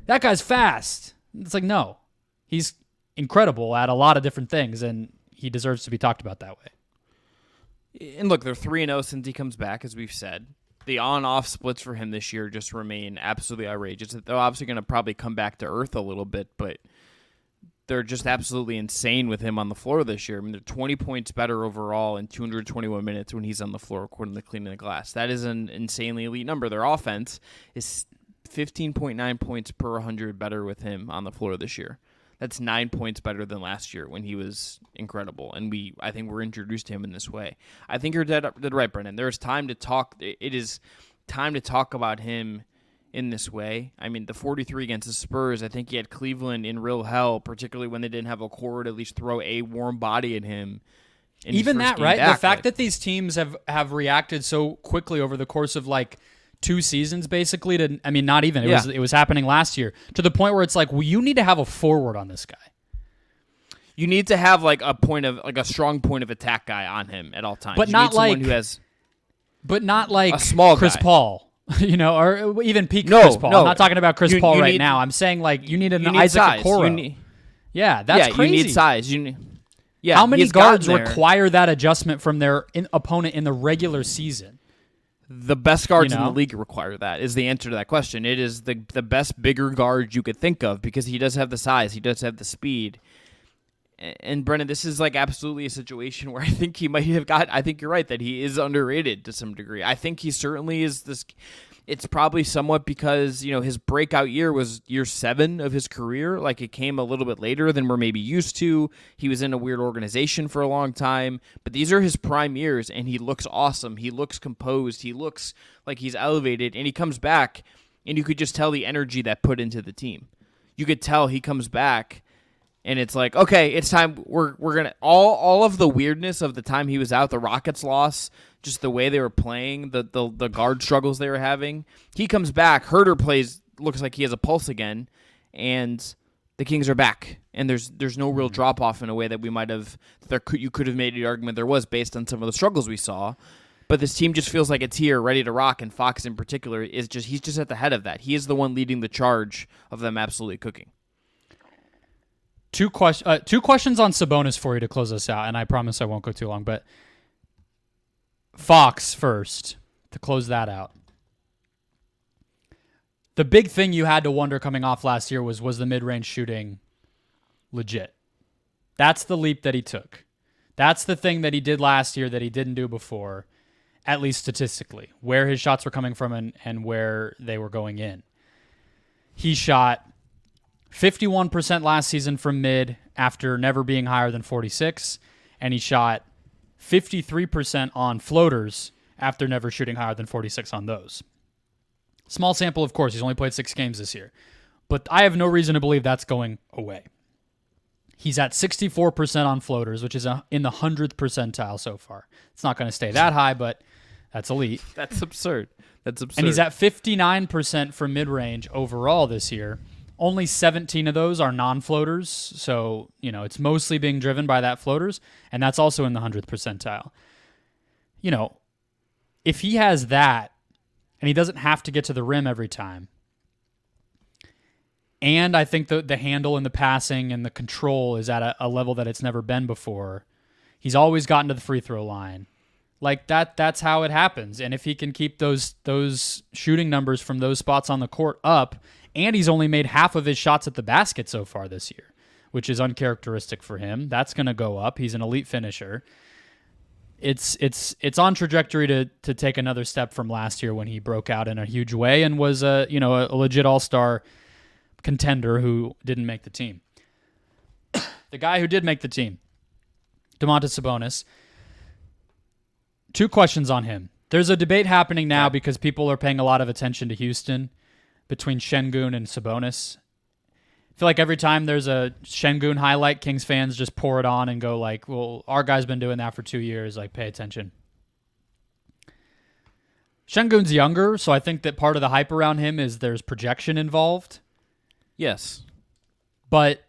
that guy's fast. It's like, no. He's incredible at a lot of different things, and he deserves to be talked about that way. And look, they're 3-0 since he comes back, as we've said. The on-off splits for him this year just remain absolutely outrageous. They're obviously going to probably come back to earth a little bit, but they're just absolutely insane with him on the floor this year. I mean, they're 20 points better overall in 221 minutes when he's on the floor, according to Cleaning the Glass. That is an insanely elite number. Their offense is 15.9 points per 100 better with him on the floor this year. That's 9 points better than last year when he was incredible. And I think we're introduced to him in this way. I think you're dead right, Brendon. There's time to talk. It is time to talk about him in this way. I mean, the 43 against the Spurs, I think he had Cleveland in real hell, particularly when they didn't have a core to at least throw a warm body at him. Even that, right? The fact that these teams have reacted so quickly over the course of like 2 seasons, basically, to, I mean, not even. It was happening last year, to the point where it's like, well, you need to have a forward on this guy. You need to have like a strong point of attack guy on him at all times. But not like a small Chris guy. Paul. Or even peak Chris Paul. No. I'm not talking about Chris Paul right now. I'm saying like you need an Isaac Okoro. That's crazy. You need size. How many guards require that adjustment from their opponent in the regular season? The best guards in the league require that, is the answer to that question. It is the best bigger guard you could think of because he does have the size. He does have the speed. And Brendon, this is like absolutely a situation where I think he might have I think you're right that he is underrated to some degree. I think he certainly is this. It's probably somewhat because, his breakout year was year 7 of his career. Like, it came a little bit later than we're maybe used to. He was in a weird organization for a long time. But these are his prime years, and he looks awesome. He looks composed. He looks like he's elevated. And he comes back, and you could just tell the energy that put into the team. You could tell he comes back, and it's like, okay, it's time. We're gonna all of the weirdness of the time he was out, the Rockets loss, just the way they were playing, the guard struggles they were having. He comes back. Herter looks like he has a pulse again, and the Kings are back. And there's no real drop off in a way that we might have. You could have made the argument there was based on some of the struggles we saw. But this team just feels like it's here, ready to rock. And Fox in particular he's just at the head of that. He is the one leading the charge of them absolutely cooking. Two questions on Sabonis for you to close us out, and I promise I won't go too long. But Fox first, to close that out. The big thing you had to wonder coming off last year was the mid-range shooting legit? That's the leap that he took. That's the thing that he did last year that he didn't do before, at least statistically, where his shots were coming from and where they were going in. He shot 51% last season from mid after never being higher than 46, and he shot 53% on floaters after never shooting higher than 46 on those. Small sample, of course. He's only played 6 games this year. But I have no reason to believe that's going away. He's at 64% on floaters, which is in the 100th percentile so far. It's not going to stay that high, but that's elite. That's absurd. And he's at 59% for mid-range overall this year. Only 17 of those are non-floaters, so it's mostly being driven by that floaters, and that's also in the 100th percentile. If he has that, and he doesn't have to get to the rim every time, and I think the handle and the passing and the control is at a level that it's never been before, he's always gotten to the free throw line. Like that's how it happens. And if he can keep those shooting numbers from those spots on the court up, and he's only made half of his shots at the basket so far this year, which is uncharacteristic for him. That's going to go up. He's an elite finisher. it's on trajectory to take another step from last year when he broke out in a huge way and was a legit all-star contender who didn't make the team. The guy who did make the team, Domantas Sabonis. 2 questions on him. There's a debate happening now because people are paying a lot of attention to Houston between Şengün and Sabonis. I feel like every time there's a Şengün highlight, Kings fans just pour it on and go like, well, our guy's been doing that for 2 years. Like, pay attention. Şengün's younger, so I think that part of the hype around him is there's projection involved. Yes. But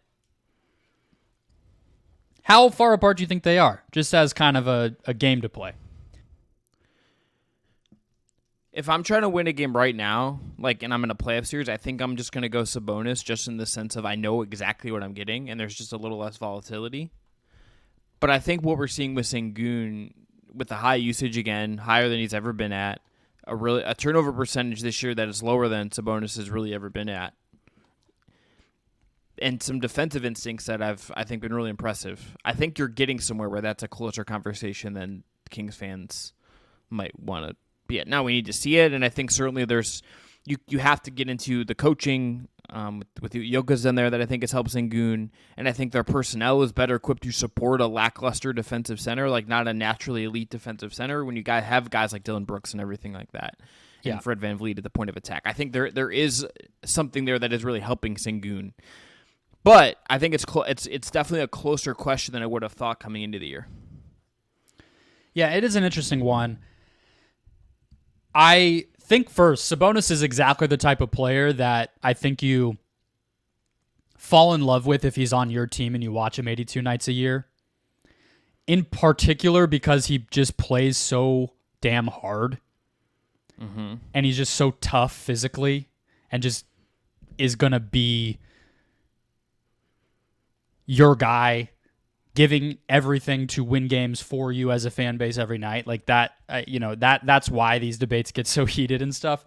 how far apart do you think they are? Just as kind of a game to play. If I'm trying to win a game right now, and I'm in a playoff series, I think I'm just going to go Sabonis just in the sense of I know exactly what I'm getting, and there's just a little less volatility. But I think what we're seeing with Şengün, with the high usage again, higher than he's ever been at, a turnover percentage this year that is lower than Sabonis has really ever been at, and some defensive instincts that I think been really impressive. I think you're getting somewhere where that's a closer conversation than Kings fans might want to. Yeah, now we need to see it, and I think certainly there's you have to get into the coaching with Jokic in there that I think has helped Şengün, and I think their personnel is better equipped to support a lackluster defensive center, like not a naturally elite defensive center when you have guys like Dylan Brooks and everything like that, and Fred VanVleet at the point of attack. I think there is something there that is really helping Şengün, but I think it's definitely a closer question than I would have thought coming into the year. Yeah, it is an interesting one. I think first, Sabonis is exactly the type of player that I think you fall in love with if he's on your team and you watch him 82 nights a year. In particular, because he just plays so damn hard. Mm-hmm. And he's just so tough physically and just is going to be your guy, giving everything to win games for you as a fan base every night. Like that, that's why these debates get so heated and stuff.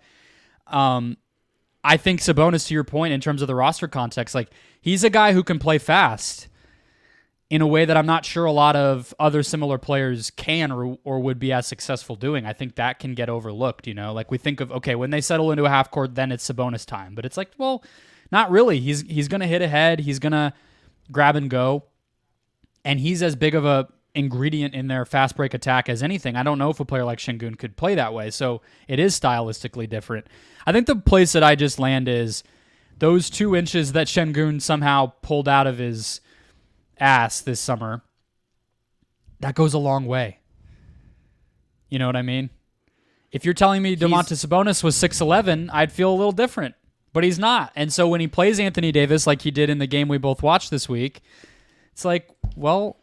I think Sabonis, to your point, in terms of the roster context, like he's a guy who can play fast in a way that I'm not sure a lot of other similar players can or would be as successful doing. I think that can get overlooked, like we think of, okay, when they settle into a half court, then it's Sabonis time. But it's like, well, not really. He's going to hit ahead. He's going to grab and go. And he's as big of a ingredient in their fast break attack as anything. I don't know if a player like Şengün could play that way, so it is stylistically different. I think the place that I just land is those 2 inches that Şengün somehow pulled out of his ass this summer. That goes a long way. You know what I mean? If you're telling me Domantas Sabonis was 6'11", I'd feel a little different, but he's not. And so when he plays Anthony Davis like he did in the game we both watched this week, it's like, well,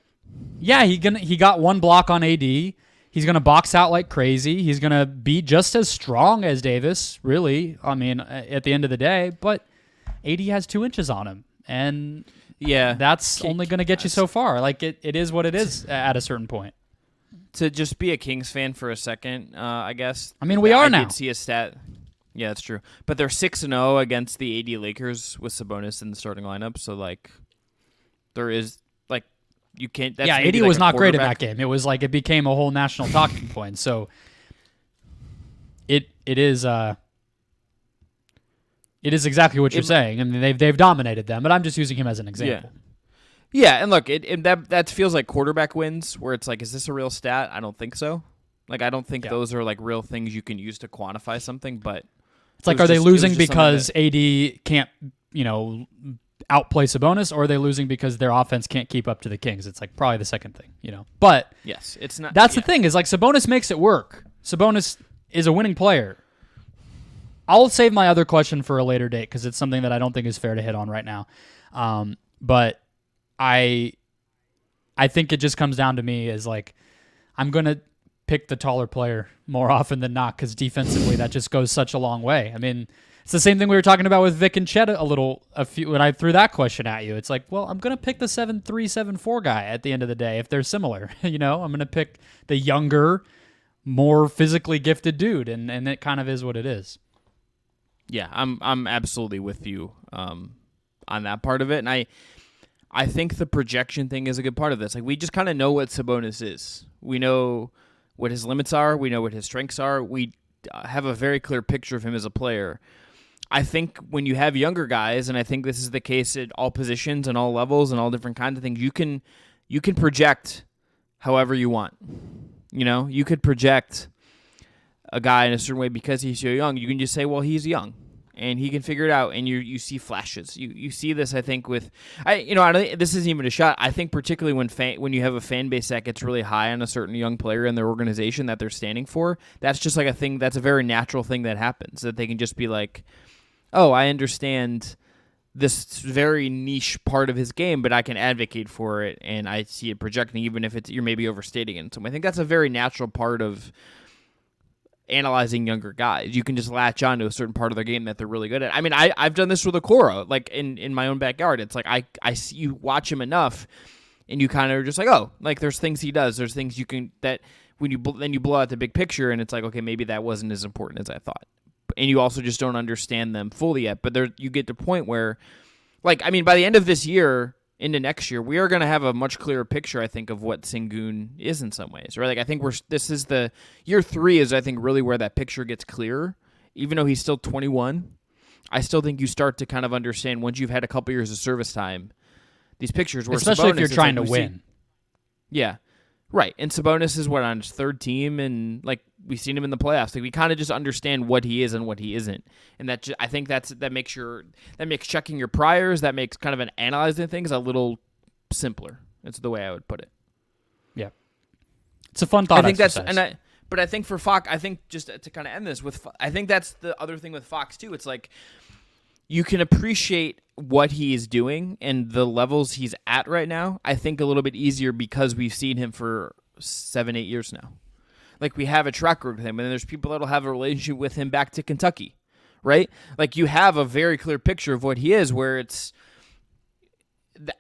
yeah, he got 1 block on AD. He's going to box out like crazy. He's going to be just as strong as Davis, really, I mean, at the end of the day. But AD has 2 inches on him. And yeah, that's only going to get you so far. Like, it is what it is at a certain point. To just be a Kings fan for a second, I guess. I mean, we are now. I did see a stat. Yeah, that's true. But they're 6-0 against the AD Lakers with Sabonis in the starting lineup. So, there is, you can't. That's AD was not great in that game. It was it became a whole national talking point. So it is exactly what you're saying. I mean, they've dominated them, but I'm just using him as an example. Yeah, and look, that feels like quarterback wins, where it's like, is this a real stat? I don't think so. I don't think those are real things you can use to quantify something. But it's like, are they losing because AD can't, outplay Sabonis, or are they losing because their offense can't keep up to the Kings? It's probably the second thing, But yes, it's not. That's the thing is Sabonis makes it work. Sabonis is a winning player. I'll save my other question for a later date because it's something that I don't think is fair to hit on right now. But I think it just comes down to me is I'm gonna pick the taller player more often than not because defensively that just goes such a long way. I mean, it's the same thing we were talking about with Vic and Chet when I threw that question at you. It's well, I'm going to pick the 7'3", 7'4" guy at the end of the day if they're similar. I'm going to pick the younger, more physically gifted dude, and it kind of is what it is. Yeah, I'm absolutely with you on that part of it, and I think the projection thing is a good part of this. Like, we just kind of know what Sabonis is. We know what his limits are. We know what his strengths are. We have a very clear picture of him as a player. I think when you have younger guys, and I think this is the case at all positions and all levels and all different kinds of things, you can project however you want. You know, you could project a guy in a certain way because he's so young. You can just say, well, he's young and he can figure it out, and you see flashes. You see this, I think, with I don't, this isn't even a shot. I think particularly when you have a fan base that gets really high on a certain young player in their organization that they're standing for, that's just like a thing. That's a very natural thing that happens, that they can just be like, oh, I understand this very niche part of his game, but I can advocate for it, and I see it projecting, even if you're maybe overstating it. So I think that's a very natural part of analyzing younger guys. You can just latch on to a certain part of their game that they're really good at. I mean, I've done this with Okoro, like in my own backyard. It's like I see, you watch him enough, and you kind of are just like, oh, like there's things he does. There's things you can, that when you then you blow out the big picture, and it's like, okay, maybe that wasn't as important as I thought. And you also just don't understand them fully yet. But you get to a point where, like, I mean, by the end of this year into next year, we are going to have a much clearer picture, I think, of what Sengun is in some ways, right? Like, I think this is the year 3 is, I think, really where that picture gets clearer. Even though he's still 21, I still think you start to kind of understand once you've had a couple years of service time, these pictures were, especially Sabonis, if you're trying to win. Yeah. Right, and Sabonis is on his third team, and like we've seen him in the playoffs. Like, we kind of just understand what he is and what he isn't, and I think that makes checking your priors, that makes kind of an analyzing things a little simpler. That's the way I would put it. Yeah, it's a fun thought. I think exercise. But I think for Fox, I think just to kind of end this with, I think that's the other thing with Fox too. It's like you can appreciate what he is doing and the levels he's at right now, I think, a little bit easier because we've seen him for 7-8 years now. Like, we have a track record with him, and then there's people that'll have a relationship with him back to Kentucky, right? Like, you have a very clear picture of what he is, where it's,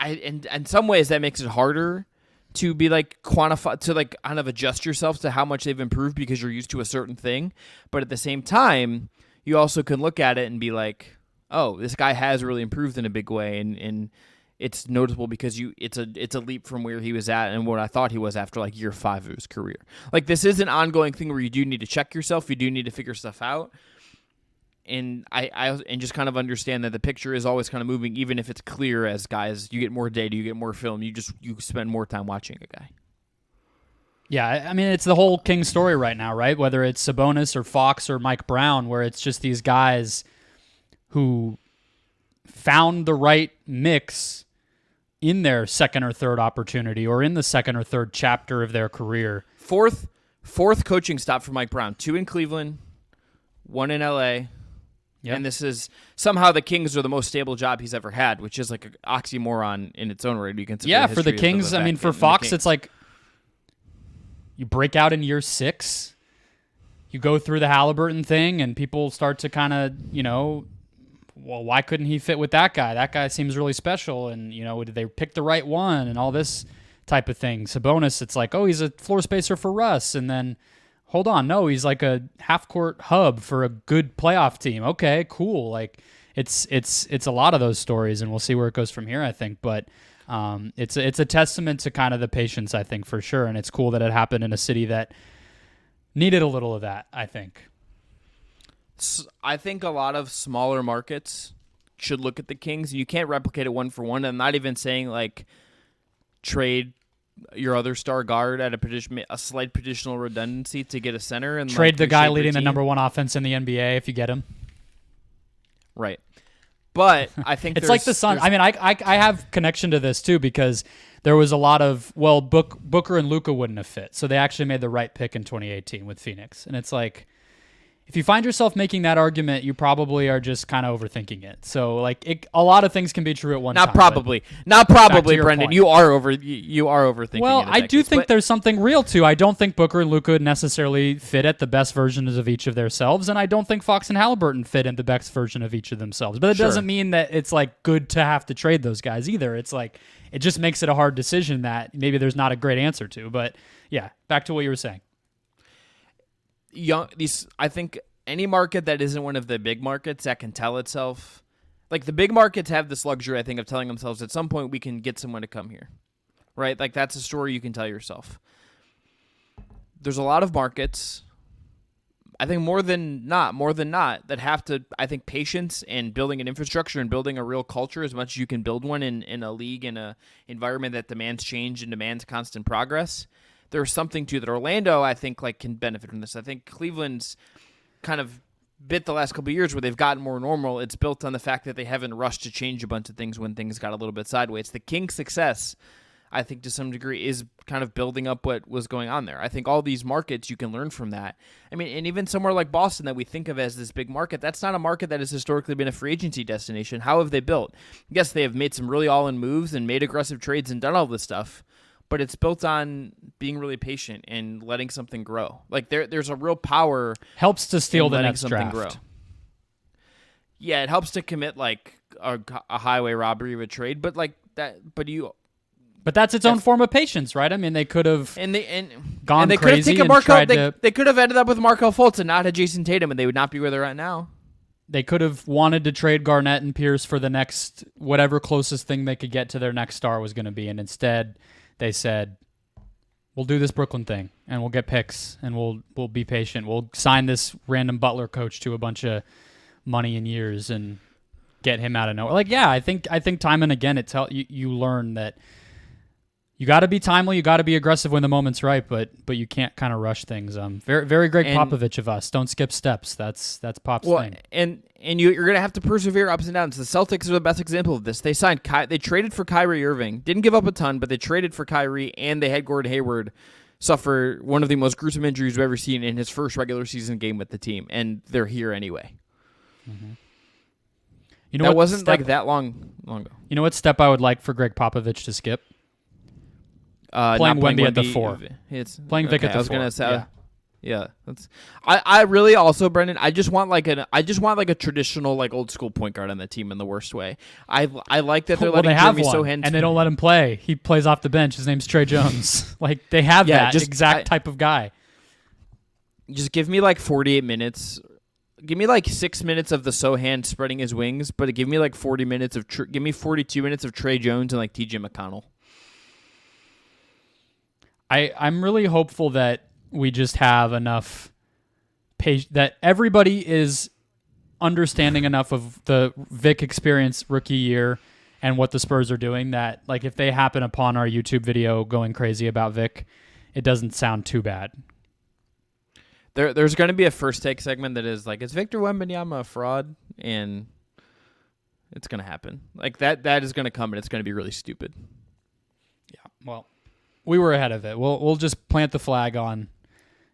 and in some ways that makes it harder to be like quantify, to like kind of adjust yourself to how much they've improved because you're used to a certain thing. But at the same time, you also can look at it and be like, oh, this guy has really improved in a big way, and it's noticeable because it's a leap from where he was at and what I thought he was after like year 5 of his career. Like, this is an ongoing thing where you do need to check yourself, you do need to figure stuff out, and I just kind of understand that the picture is always kind of moving, even if it's clear as guys. You get more data, you get more film, you spend more time watching a guy. Yeah, I mean, it's the whole King story right now, right? Whether it's Sabonis or Fox or Mike Brown, where it's just these guys who found the right mix in their second or third opportunity, or in the second or third chapter of their career. Fourth coaching stop for Mike Brown. 2 in Cleveland, 1 in LA. Yep. And this is somehow the Kings are the most stable job he's ever had, which is like an oxymoron in its own right. You can for the Kings. I mean, for Fox, it's like you break out in year 6, you go through the Halliburton thing, and people start to kind of, well, why couldn't he fit with that guy? That guy seems really special, and, did they pick the right one, and all this type of thing. Sabonis, it's like, oh, he's a floor spacer for Russ, and then, hold on, no, he's like a half-court hub for a good playoff team. Okay, cool. Like, it's a lot of those stories, and we'll see where it goes from here, I think, but it's a testament to kind of the patience, I think, for sure, and it's cool that it happened in a city that needed a little of that, I think. I think a lot of smaller markets should look at the Kings. You can't replicate it one for one. I'm not even saying like trade your other star guard at a slight positional redundancy to get a center and trade the guy leading the number 1 offense in the NBA if you get him. Right, but I think it's like the Suns. I mean, I have connection to this too because there was a lot of Booker and Luka wouldn't have fit, so they actually made the right pick in 2018 with Phoenix, and it's like, if you find yourself making that argument, you probably are just kind of overthinking it. So, like, a lot of things can be true at one time. Not probably, Brendon. Point. You are overthinking. Well, I do think there's something real to. I don't think Booker and Luka necessarily fit at the best versions of each of themselves, and I don't think Fox and Halliburton fit in the best version of each of themselves. But it doesn't mean that it's like good to have to trade those guys either. It's like it just makes it a hard decision that maybe there's not a great answer to. But yeah, back to what you were saying. I think any market that isn't one of the big markets that can tell itself, Like the big markets have this luxury, I think, of telling themselves at some point we can get someone to come here, right? Like that's a story you can tell yourself. There's a lot of markets, I think more than not, that have to, I think, patience and building an infrastructure and building a real culture as much as you can build one in a league, in a environment that demands change and demands constant progress. There's something to that. Orlando, I think, like can benefit from this. I think Cleveland's kind of bit the last couple of years where they've gotten more normal. It's built on the fact that they haven't rushed to change a bunch of things when things got a little bit sideways. The Kings' success, I think, to some degree, is kind of building up what was going on there. I think all these markets, you can learn from that. I mean, and even somewhere like Boston that we think of as this big market, that's not a market that has historically been a free agency destination. How have they built? Yes, they have made some really all-in moves and made aggressive trades and done all this stuff, but it's built on being really patient and letting something grow. Like there's a real power. Helps to steal the next something draft. Grow. Yeah, it helps to commit like a highway robbery of a trade, but like that. But that's its own form of patience, right? I mean, they could have gone and they crazy could have taken and they could have ended up with Markelle Fultz and not had Jason Tatum, and they would not be where they're at now. They could have wanted to trade Garnett and Pierce for the next whatever closest thing they could get to their next star was going to be, and instead they said, "We'll do this Brooklyn thing, and we'll get picks, and we'll be patient. We'll sign this random Butler coach to a bunch of money and years and get him out of nowhere." Like, yeah, I think time and again you learn that you got to be timely, you got to be aggressive when the moment's right, but you can't kind of rush things. Very very Greg Popovich of us. Don't skip steps. That's Pop's thing. And you're gonna have to persevere ups and downs. The Celtics are the best example of this. They traded for Kyrie Irving, didn't give up a ton, but they traded for Kyrie, and they had Gordon Hayward suffer one of the most gruesome injuries we've ever seen in his first regular season game with the team, and they're here anyway. Mm-hmm. You know that what wasn't step, like that long ago. You know what step I would like for Greg Popovich to skip? Playing Wemby at the 4. It's playing Vic at the 4. I was gonna say, yeah. That's. I really also, Brendon. I just want like a traditional like old school point guard on the team in the worst way. I like that they're letting Jeremy Sohan and they don't let him play. He plays off the bench. His name's Trey Jones. Like they have that exact type of guy. Just give me like 48 minutes. Give me like 6 minutes of the Sohan spreading his wings, but give me like 40 minutes of give me 42 minutes of Trey Jones and like TJ McConnell. I'm really hopeful that we just have enough that everybody is understanding enough of the Vic experience rookie year and what the Spurs are doing that like if they happen upon our YouTube video going crazy about Vic, it doesn't sound too bad. There's going to be a first take segment that is like, is Victor Wembanyama a fraud? And it's going to happen. Like that is going to come and it's going to be really stupid. Yeah, well, we were ahead of it. We'll just plant the flag on,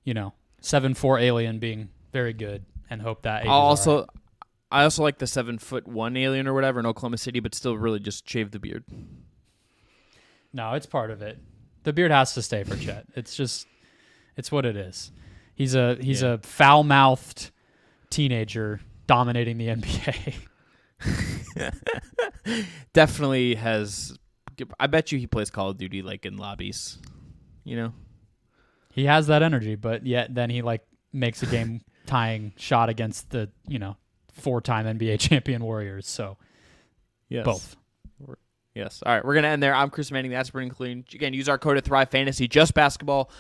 7'4" alien being very good and hope that. I also like the 7'1" alien or whatever in Oklahoma City, but still really just shave the beard. No, it's part of it. The beard has to stay for Chet. It's what it is. He's a foul-mouthed teenager dominating the NBA. Definitely has. I bet you he plays Call of Duty like in lobbies, He has that energy, but yet then he like makes a game-tying shot against the 4-time NBA champion Warriors. So, yes. Both. Yes. All right, we're gonna end there. I'm Chris Manning. That's Brendon Kleen. Again, use our code at Thrive Fantasy. Just basketball,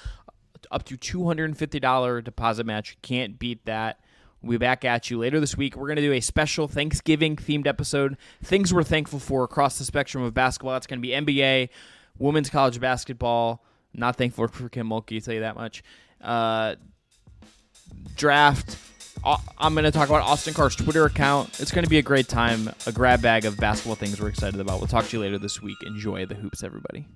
up to $250 deposit match. Can't beat that. We'll be back at you later this week. We're going to do a special Thanksgiving-themed episode, things we're thankful for across the spectrum of basketball. That's going to be NBA, women's college basketball. Not thankful for Kim Mulkey, I'll tell you that much. Draft. I'm going to talk about Austin Carr's Twitter account. It's going to be a great time, a grab bag of basketball things we're excited about. We'll talk to you later this week. Enjoy the hoops, everybody.